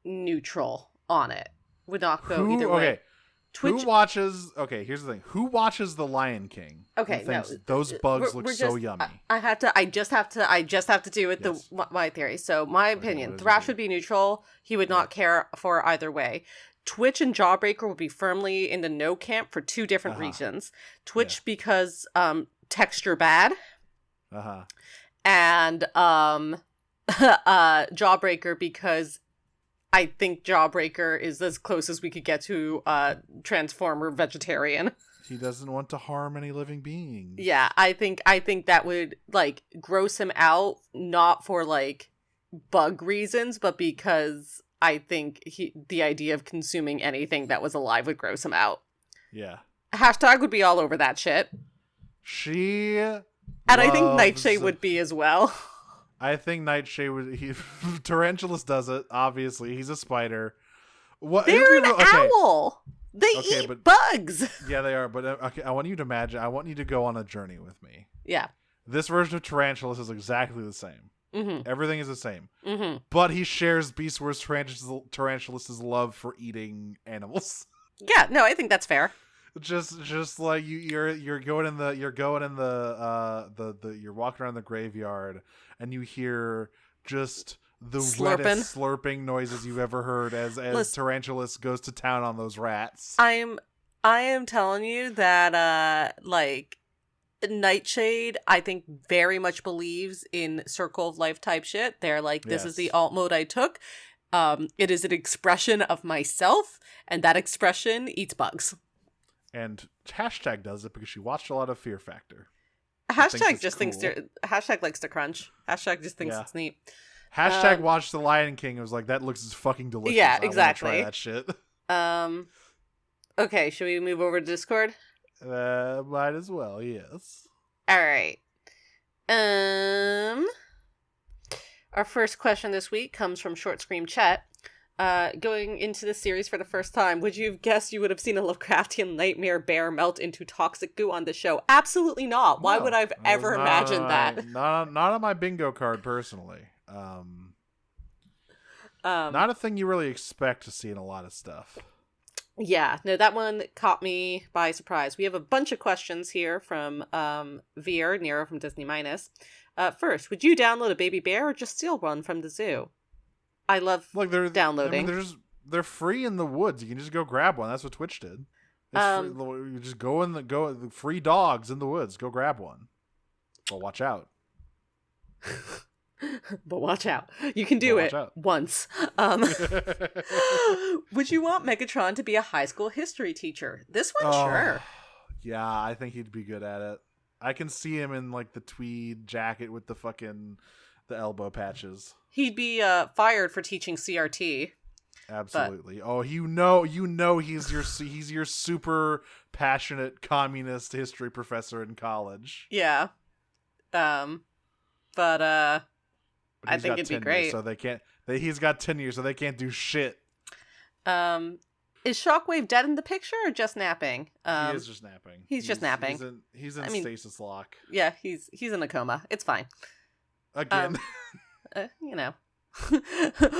neutral on it. Would not go either way. Okay. Twitch... Who watches? Okay, here's the thing. Who watches The Lion King? Okay, no, those bugs look so yummy. I just have to do with my theory. So my opinion, Thrash would be neutral. He would not care for either way. Twitch and Jawbreaker would be firmly in the no camp for two different reasons. Twitch because texture bad. And Jawbreaker because I think Jawbreaker is as close as we could get to Transformer vegetarian. He doesn't want to harm any living beings. Yeah, I think that would like gross him out, not for like bug reasons, but because I think the idea of consuming anything that was alive would gross him out. Yeah. Hashtag would be all over that shit. And I think Nightshade would be as well. I think Nightshade would. Tarantulas does it. Obviously, he's a spider. What? They're an owl. They eat bugs. Yeah, they are. But okay, I want you to imagine. I want you to go on a journey with me. Yeah. This version of Tarantulas is exactly the same. Mm-hmm. Everything is the same. Mm-hmm. But he shares Beast Wars Tarantulas' love for eating animals. Yeah. No, I think that's fair. Just like you're walking around the graveyard and you hear just the wettest slurping noises you've ever heard as Tarantulas goes to town on those rats. I am telling you that like Nightshade, I think very much believes in circle of life type shit. They're like, this is the alt mode I took. It is an expression of myself, and that expression eats bugs. And hashtag does it because she watched a lot of Fear Factor. Hashtag just thinks hashtag likes to crunch. Hashtag just thinks it's neat. Hashtag watched The Lion King and was like, that looks fucking delicious. Yeah, exactly. I want to try that shit. Okay, should we move over to Discord? Might as well, yes. Alright. Our first question this week comes from Short Scream Chat. Going into the series for the first time, would you have guessed you would have seen a Lovecraftian nightmare bear melt into toxic goo on the show? Absolutely not. Why would I have ever imagined that? Not on my bingo card, personally. Not a thing you really expect to see in a lot of stuff. Yeah, no, that one caught me by surprise. We have a bunch of questions here from Veer, Nero from Disney Minus. First, would you download a baby bear or just steal one from the zoo? I love downloading. I mean, they're free in the woods. You can just go grab one. That's what Twitch did. You just go free dogs in the woods. Go grab one. But watch out. But watch out. You can do it once. Would you want Megatron to be a high school history teacher? This one, sure. Yeah, I think he'd be good at it. I can see him in like the tweed jacket with the elbow patches. He'd be fired for teaching CRT. Absolutely. He's your super passionate communist history professor in college. Yeah. But I think it'd be great. So he's got tenure, so they can't do shit. Is Shockwave dead in the picture or just napping? He is just napping. He's just napping. He's in stasis lock. Yeah, he's in a coma. It's fine. Again.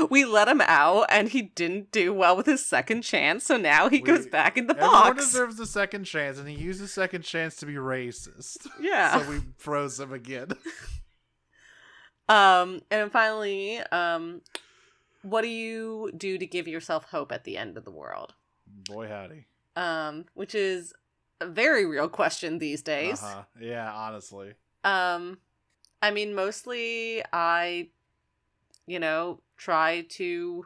We let him out and he didn't do well with his second chance, so now he goes back in the box. Everyone deserves a second chance, and he used his second chance to be racist. Yeah. So we froze him again. And finally, what do you do to give yourself hope at the end of the world? Boy, howdy. Which is a very real question these days. Yeah, honestly. I mean, mostly I, try to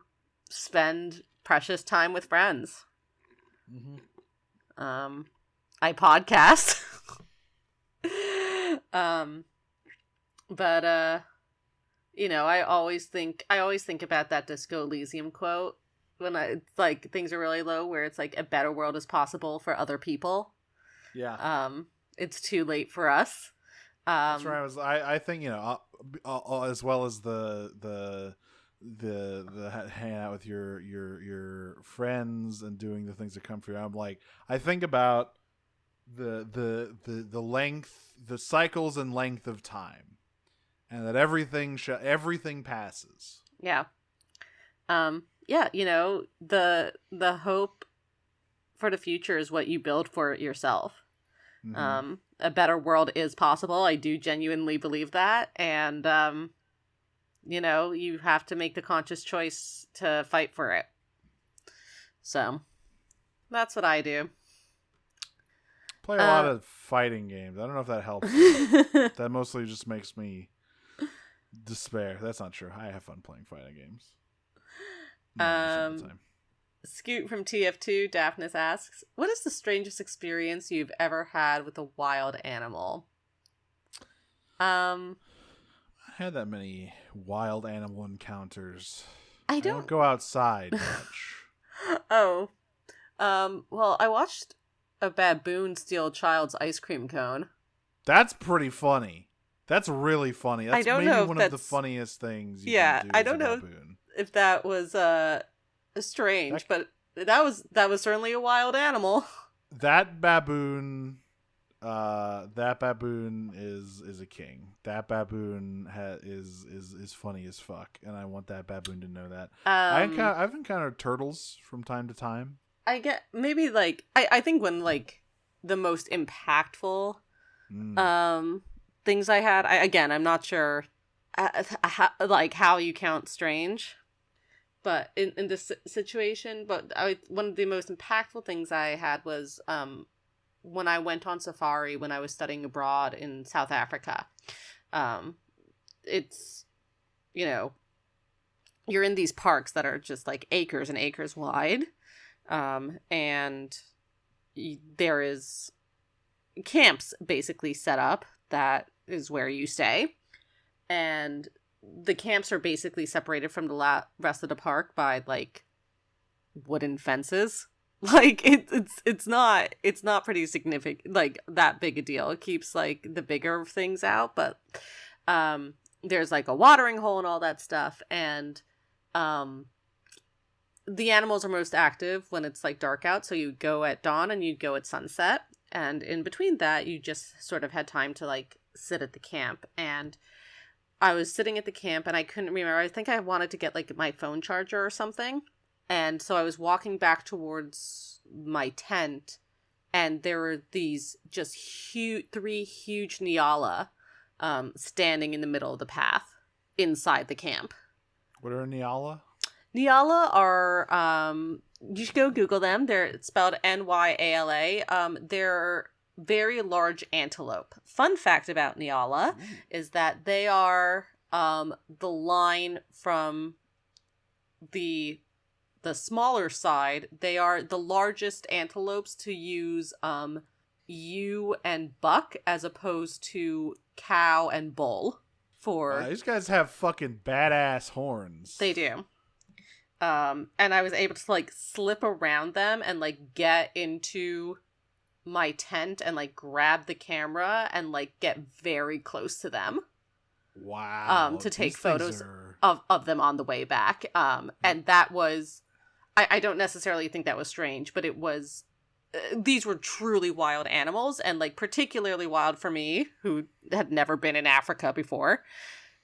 spend precious time with friends. Mm-hmm. I podcast. But I always think about that Disco Elysium quote when it's like things are really low, where it's like a better world is possible for other people. Yeah. It's too late for us. That's right. I think as well as the hanging out with your friends and doing the things that come for you. I'm like, I think about the length, the cycles and length of time, and that everything passes. Yeah. Yeah. The hope for the future is what you build for yourself. Mm-hmm. A better world is possible. I do genuinely believe that. And, you have to make the conscious choice to fight for it. So, that's what I do. Play a lot of fighting games. I don't know if that helps. That mostly just makes me despair. That's not true. I have fun playing fighting games. 90% of the time. Scoot from TF2, Daphnis asks, what is the strangest experience you've ever had with a wild animal? I had that many wild animal encounters. I don't go outside much. Oh. Well, I watched a baboon steal a child's ice cream cone. That's pretty funny. That's really funny. That's maybe one of the funniest things you can do I don't know baboon. If that was strange, but that was certainly a wild animal. That baboon is a king. That baboon is funny as fuck, and I want that baboon to know that. I've encountered turtles from time to time. I get maybe I think when the most impactful things I had. I'm not sure how you count strange. But in this situation, one of the most impactful things I had was when I went on safari when I was studying abroad in South Africa. It's, you're in these parks that are just like acres and acres wide. And there is camps basically set up. That is where you stay. And the camps are basically separated from the rest of the park by wooden fences. It's not pretty significant, that big a deal. It keeps the bigger things out, but there's a watering hole and all that stuff. And the animals are most active when it's dark out. So you go at dawn and you go at sunset, and in between that you just sort of had time to sit at the camp. And I was sitting at the camp and I couldn't remember. I think I wanted to get my phone charger or something. And so I was walking back towards my tent, and there were these just three huge Nyala standing in the middle of the path inside the camp. What are Nyala? Nyala are, you should go Google them. They're spelled Nyala. They're very large antelope. Fun fact about Nyala is that they are the line from the smaller side. They are the largest antelopes to use ewe and buck as opposed to cow and bull. These guys have fucking badass horns. They do. And I was able to slip around them and get into my tent and grab the camera and get very close to them. Wow. To take photos of them on the way back. And that was, I don't necessarily think that was strange, but it was, these were truly wild animals, and particularly wild for me, who had never been in Africa before,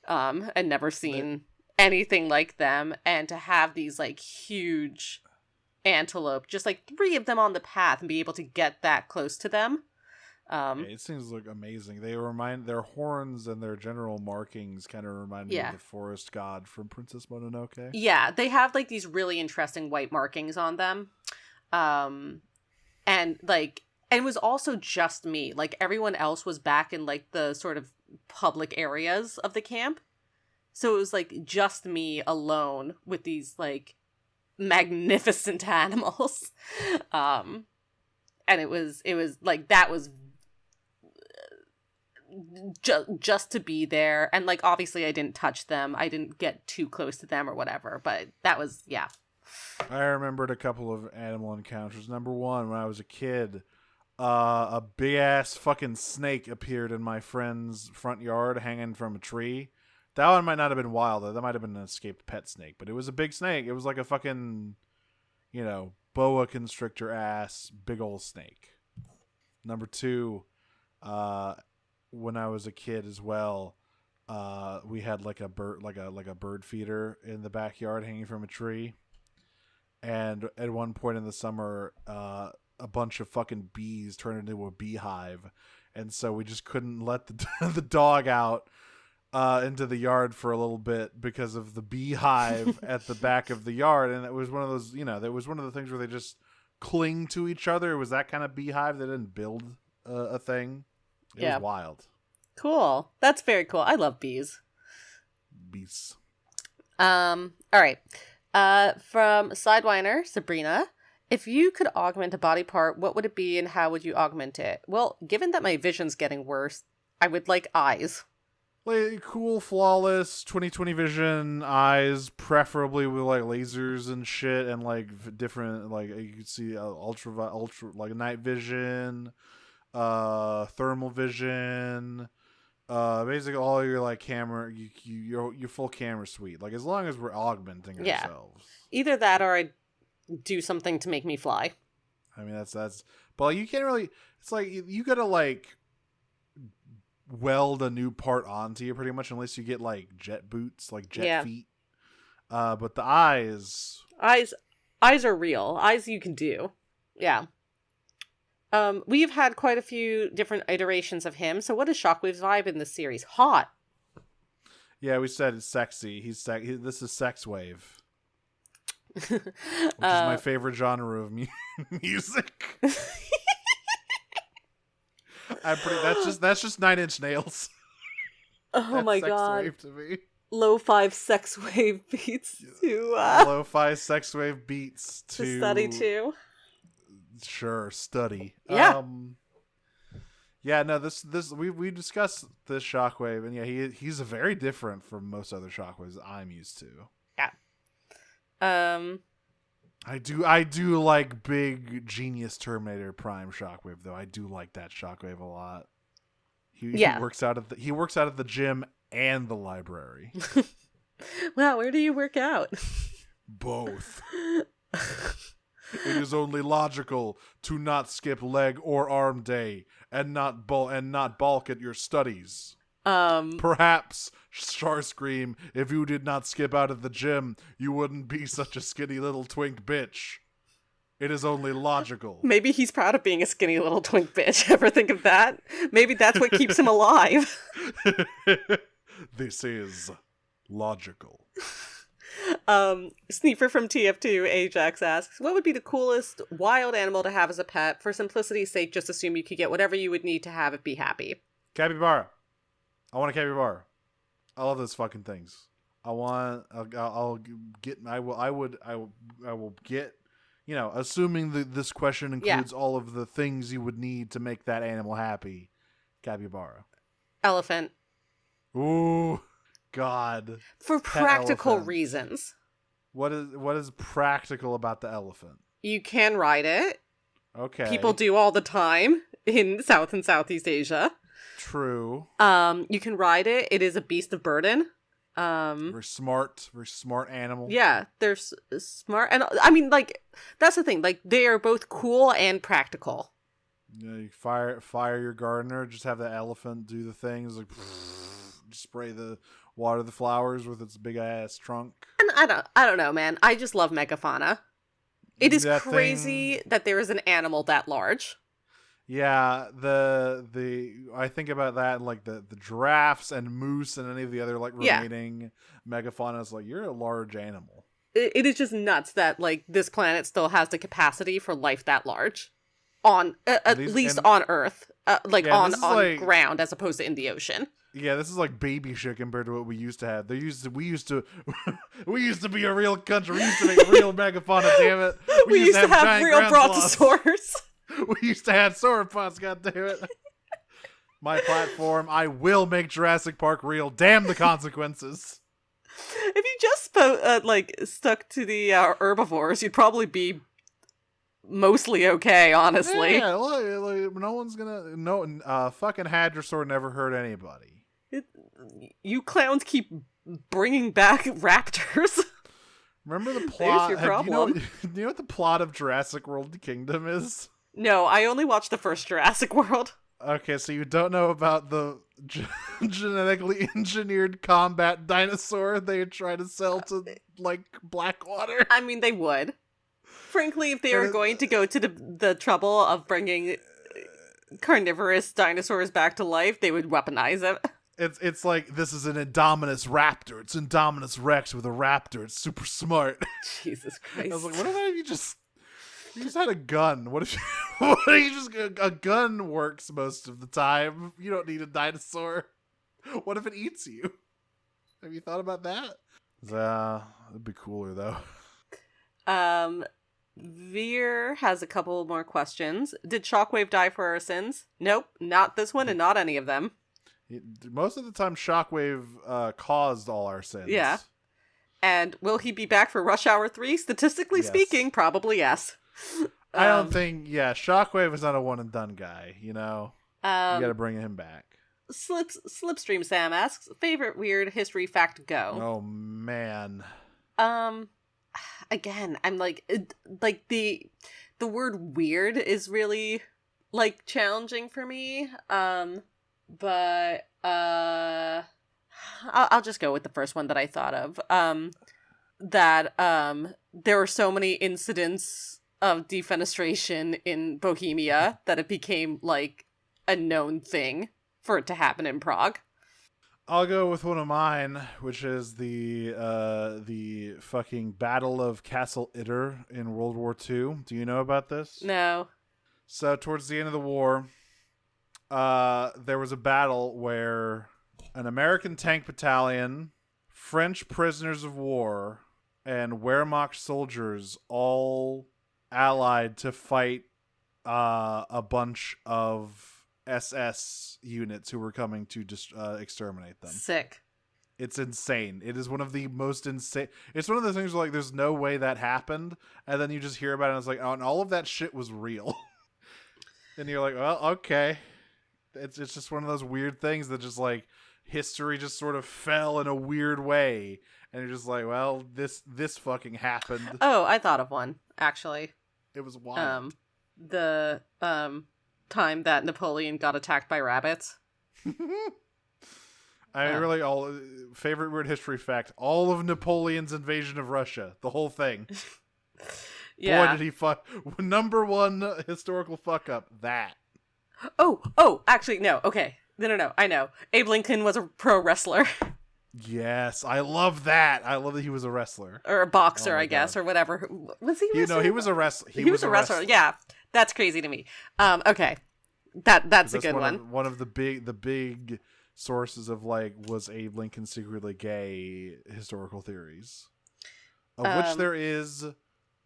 and never seen anything like them. And to have these huge antelope, just 3 of them on the path, and be able to get that close to them, Yeah, it seems like amazing. Their horns and their general markings kind of remind me of the forest god from Princess Mononoke. Yeah, they have like these really interesting white markings on them. And it was also just me. Like everyone else was back in like the sort of public areas of the camp. So it was like just me alone with these like magnificent animals. And it was like that was just to be there, and like obviously I didn't touch them, I didn't get too close to them or whatever, but that was I remembered a couple of animal encounters. Number one, when I was a kid, a big ass fucking snake appeared in my friend's front yard hanging from a tree. That one might not have been wild though. That might have been an escaped pet snake, but it was a big snake. It was like a fucking, boa constrictor ass big old snake. Number two, when I was a kid as well, we had like a bird feeder in the backyard hanging from a tree, and at one point in the summer, a bunch of fucking bees turned into a beehive, and so we just couldn't let the dog out into the yard for a little bit because of the beehive at the back of the yard. And it was one of those, that was one of the things where they just cling to each other. It was that kind of beehive. They didn't build a thing. It was wild. Cool. That's very cool. I love bees. Bees. All right. From Sidewiner, Sabrina, if you could augment a body part, what would it be and how would you augment it? Well, given that my vision's getting worse, I would like eyes. Like cool, flawless 20/20 vision, eyes, preferably with like lasers and shit, and like different, like you could see ultra like night vision, thermal vision, basically all your like camera, your full camera suite. Like as long as we're augmenting ourselves. Either that or I do something to make me fly. I mean that's, but like, you can't really. It's like you gotta like weld a new part onto you pretty much, unless you get like jet boots, like jet feet. But the eyes are real. Eyes you can do. Yeah. We've had quite a few different iterations of him. So what is Shockwave's vibe in this series? Hot. Yeah, we said it's sexy. This is Sex Wave, which is my favorite genre of music. That's just 9 Inch Nails. Oh that's my Sex god. Wave to me. Lo-fi sex wave beats to lo-fi sex wave beats to study to. Sure, study. Yeah. This we discussed this Shockwave, and he's very different from most other Shockwaves I'm used to. Yeah. I do like big genius Terminator Prime Shockwave though. I do like that Shockwave a lot. He works out at the gym and the library. Wow, where do you work out? Both. It is only logical to not skip leg or arm day and not balk at your studies. Perhaps, Starscream, if you did not skip out of the gym, you wouldn't be such a skinny little twink bitch. It is only logical. Maybe he's proud of being a skinny little twink bitch. Ever think of that? Maybe that's what keeps him alive. This is logical. Sneeper from TF2 Ajax asks, what would be the coolest wild animal to have as a pet? For simplicity's sake, just assume you could get whatever you would need to have it be happy. Capybara. I want a capybara. I love those fucking things. I will get, assuming this question includes all of the things you would need to make that animal happy. Capybara. Elephant. Ooh, God. For practical reasons. What is practical about the elephant? You can ride it. Okay. People do all the time in South and Southeast Asia. True. You can ride it. It is a beast of burden. Very smart animal. Yeah, they're smart, and I mean, like, that's the thing. Like, they are both cool and practical. You fire your gardener. Just have the elephant do the things like spray water the flowers with its big ass trunk. And I don't know, man. I just love megafauna. It is crazy that there is an animal that large. Yeah, the I think about that and like the giraffes and moose and any of the other like Yeah. remaining megafaunas. Like, you're a large animal. It is just nuts that like this planet still has the capacity for life that large on at least on Earth, on like, ground as opposed to in the ocean. Yeah, this is like baby shit compared to what we used to have. We used to be a real country. We used to make real megafauna. Damn it, We used to have real brontosaurs. We used to have sauropods. God damn it. My platform. I will make Jurassic Park real. Damn the consequences. If you just stuck to the herbivores, you'd probably be mostly okay, honestly. Yeah, like no one's gonna. No, fucking Hadrosaur never hurt anybody. You clowns keep bringing back raptors. Remember the plot? There's your problem. Do you know what the plot of Jurassic World Kingdom is? No, I only watched the first Jurassic World. Okay, so you don't know about the genetically engineered combat dinosaur they try to sell to, like, Blackwater? I mean, they would. Frankly, if they were going to go to the trouble of bringing carnivorous dinosaurs back to life, they would weaponize it. It's like, this is an Indominus raptor. It's Indominus Rex with a raptor. It's super smart. Jesus Christ. I was like, what if you just had a gun? What if you just a gun works most of the time? You don't need a dinosaur. What if it eats you? Have you thought about that? It'd be cooler though. Veer has a couple more questions. Did Shockwave die for our sins? Nope, not this one and not any of them. Most of the time, Shockwave caused all our sins. Yeah. And will he be back for Rush Hour 3? Statistically speaking, probably yes. I don't think, Shockwave is not a one and done guy, you know? You gotta bring him back. Slipstream Sam asks, favorite weird history fact go? Oh, man. Again, I'm like the word weird is really, like, challenging for me. But I'll just go with the first one that I thought of. That there were so many incidents of defenestration in Bohemia that it became like a known thing for it to happen in Prague. I'll go with one of mine, which is the fucking Battle of Castle Itter in World War II. Do you know about this? No. So towards the end of the war, there was a battle where an American tank battalion, French prisoners of war, and Wehrmacht soldiers all allied to fight a bunch of SS units who were coming to exterminate them. Sick. It's insane. It is one of the most insane. It's one of those things where, like, there's no way that happened, and then you just hear about it and it's like, oh, and all of that shit was real. And you're like, well, okay. It's just one of those weird things that just, like, history just sort of fell in a weird way, and you're just like, well, this fucking happened. Oh, I thought of one, actually. It was wild. The time that Napoleon got attacked by rabbits. I mean, really, all favorite weird history fact: all of Napoleon's invasion of Russia, the whole thing. Yeah. Boy, did he fuck! Number one historical fuck up. That. Oh, actually, no. Okay, no. I know. Abe Lincoln was a pro wrestler. Yes, I love that. I love that he was a wrestler or a boxer, I guess, or whatever. Was he? He was a wrestler. He was a wrestler. Yeah, that's crazy to me. Okay, that's a good one. One of the big sources of, like, was Abe Lincoln secretly gay historical theories, of which there is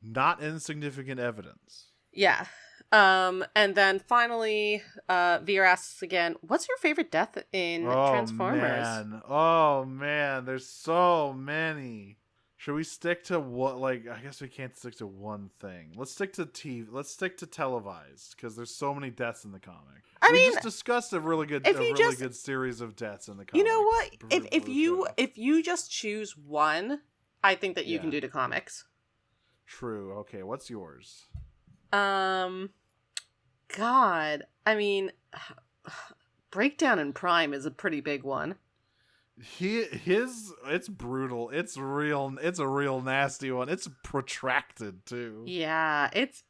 not insignificant evidence. Yeah. And then finally, Veer asks again, what's your favorite death in Transformers? Oh man, there's so many. Should we stick to what, like, I guess we can't stick to one thing. Let's stick to TV. Let's stick to televised, because there's so many deaths in the comic. We just discussed a really good series of deaths in the comic. You know what? If you just choose one, I think that you can do the comics. True. Okay, what's yours? God, I mean, Breakdown in Prime is a pretty big one. It's brutal. It's a real nasty one. It's protracted too. Yeah, it's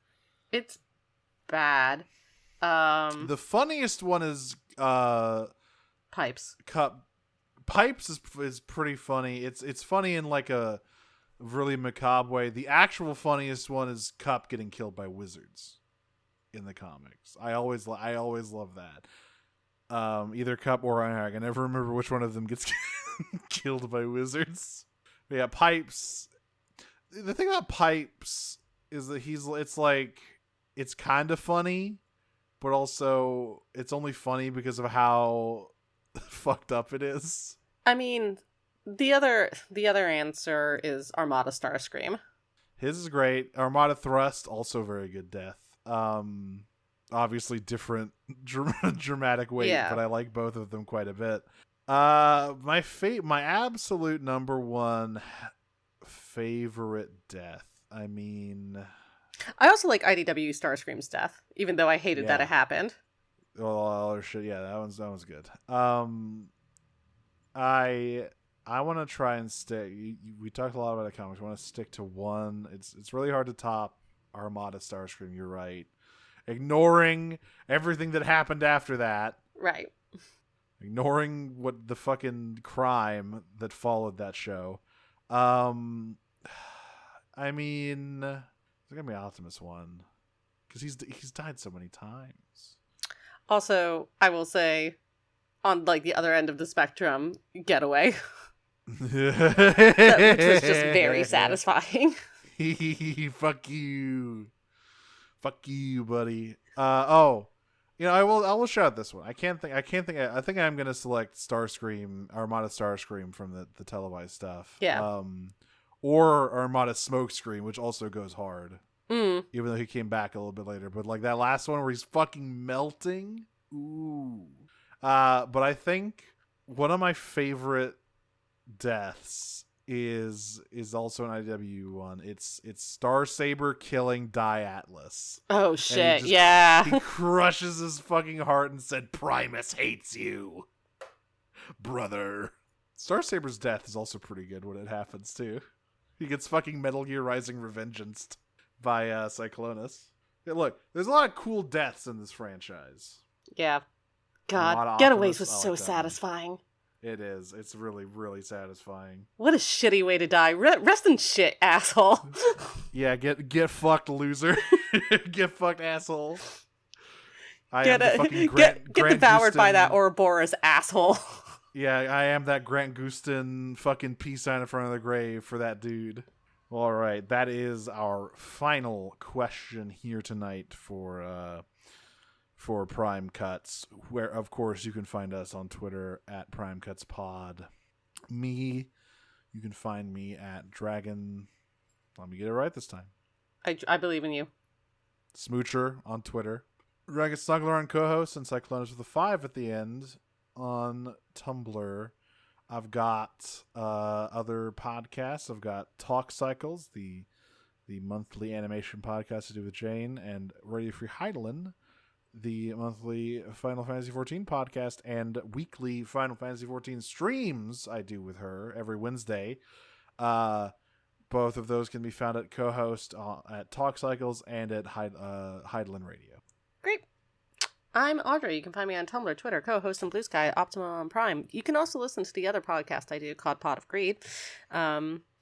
bad. The funniest one is Pipes. Cup. Pipes is pretty funny. It's funny in like a really macabre way. The actual funniest one is Cup getting killed by wizards in the comics. I always love that. Either Cup or Ironheart. I never remember which one of them gets killed by wizards. But yeah, Pipes. The thing about Pipes is that it's kind of funny, but also it's only funny because of how fucked up it is. I mean, the other answer is Armada Starscream. His is great. Armada Thrust, also very good death. Obviously different dramatic weight, Yeah. but I like both of them quite a bit. My absolute number one favorite death. I mean, I also like IDW Starscream's death, even though I hated that it happened. oh shit, yeah, that one's good. I want to try and stick. We talked a lot about the comics. I want to stick to one. It's really hard to top Armada Starscream. You're right. Ignoring everything that happened after that. Right. Ignoring what the fucking crime that followed that show. I mean, it's gonna be Optimus one because he's died so many times. Also, I will say, on like the other end of the spectrum, Getaway. Which was just very satisfying. Fuck you, buddy. I will shout out this one. I think I'm gonna select Starscream, Armada Starscream from the televised stuff. Yeah. Or Armada Smokescream, which also goes hard. Mm. Even though he came back a little bit later, but like that last one where he's fucking melting. Ooh. But I think one of my favorite deaths is also an IDW one. It's Starsaber killing Atlas. Oh shit, yeah. He crushes his fucking heart and said, "Primus hates you, brother." Starsaber's death is also pretty good when it happens too. He gets fucking Metal Gear Rising revengeanced by Cyclonus. Yeah, look, there's a lot of cool deaths in this franchise. Yeah. God, Getaways was so satisfying. It is. It's really, really satisfying. What a shitty way to die. Rest in shit, asshole. Yeah, get fucked, loser. Get fucked, asshole. Get devoured by that Ouroboros, asshole. Yeah, I am that Grant Gustin fucking peace sign in front of the grave for that dude. All right, that is our final question here tonight for Prime Cuts, where of course you can find us on Twitter at Prime Cuts Pod. You can find me at Dragon. Let me get it right this time. I believe in you. Smoocher on Twitter. Dragon Snuggler on co-host, and Cyclonus with a 5 at the end on Tumblr. I've got other podcasts. I've got Talk Cycles, the monthly animation podcast to do with Jane, and Radio Free Heidelin, the monthly Final Fantasy XIV podcast and weekly Final Fantasy XIV streams I do with her every Wednesday. Both of those can be found at co-host at Talk Cycles and at Heidelin Radio. Great. I'm Audrey. You can find me on Tumblr, Twitter, co-host on Blue Sky, Optimum on Prime. You can also listen to the other podcast I do called Pot of Greed,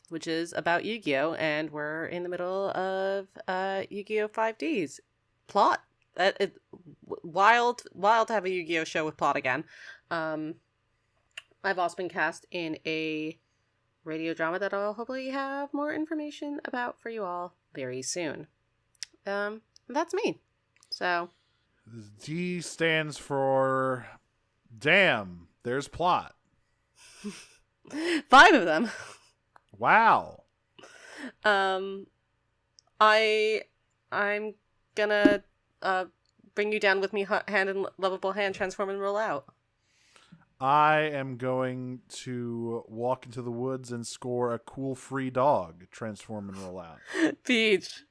which is about Yu-Gi-Oh! And we're in the middle of Yu-Gi-Oh! 5Ds. Plot. Wild to have a Yu-Gi-Oh! Show with Plot again. I've also been cast in a radio drama that I'll hopefully have more information about for you all very soon. That's me. So D stands for damn, there's Plot. 5 of them. Wow. I'm gonna bring you down with me hand in lovable hand, transform and roll out. I am going to walk into the woods and score a cool free dog, transform and roll out. Peach.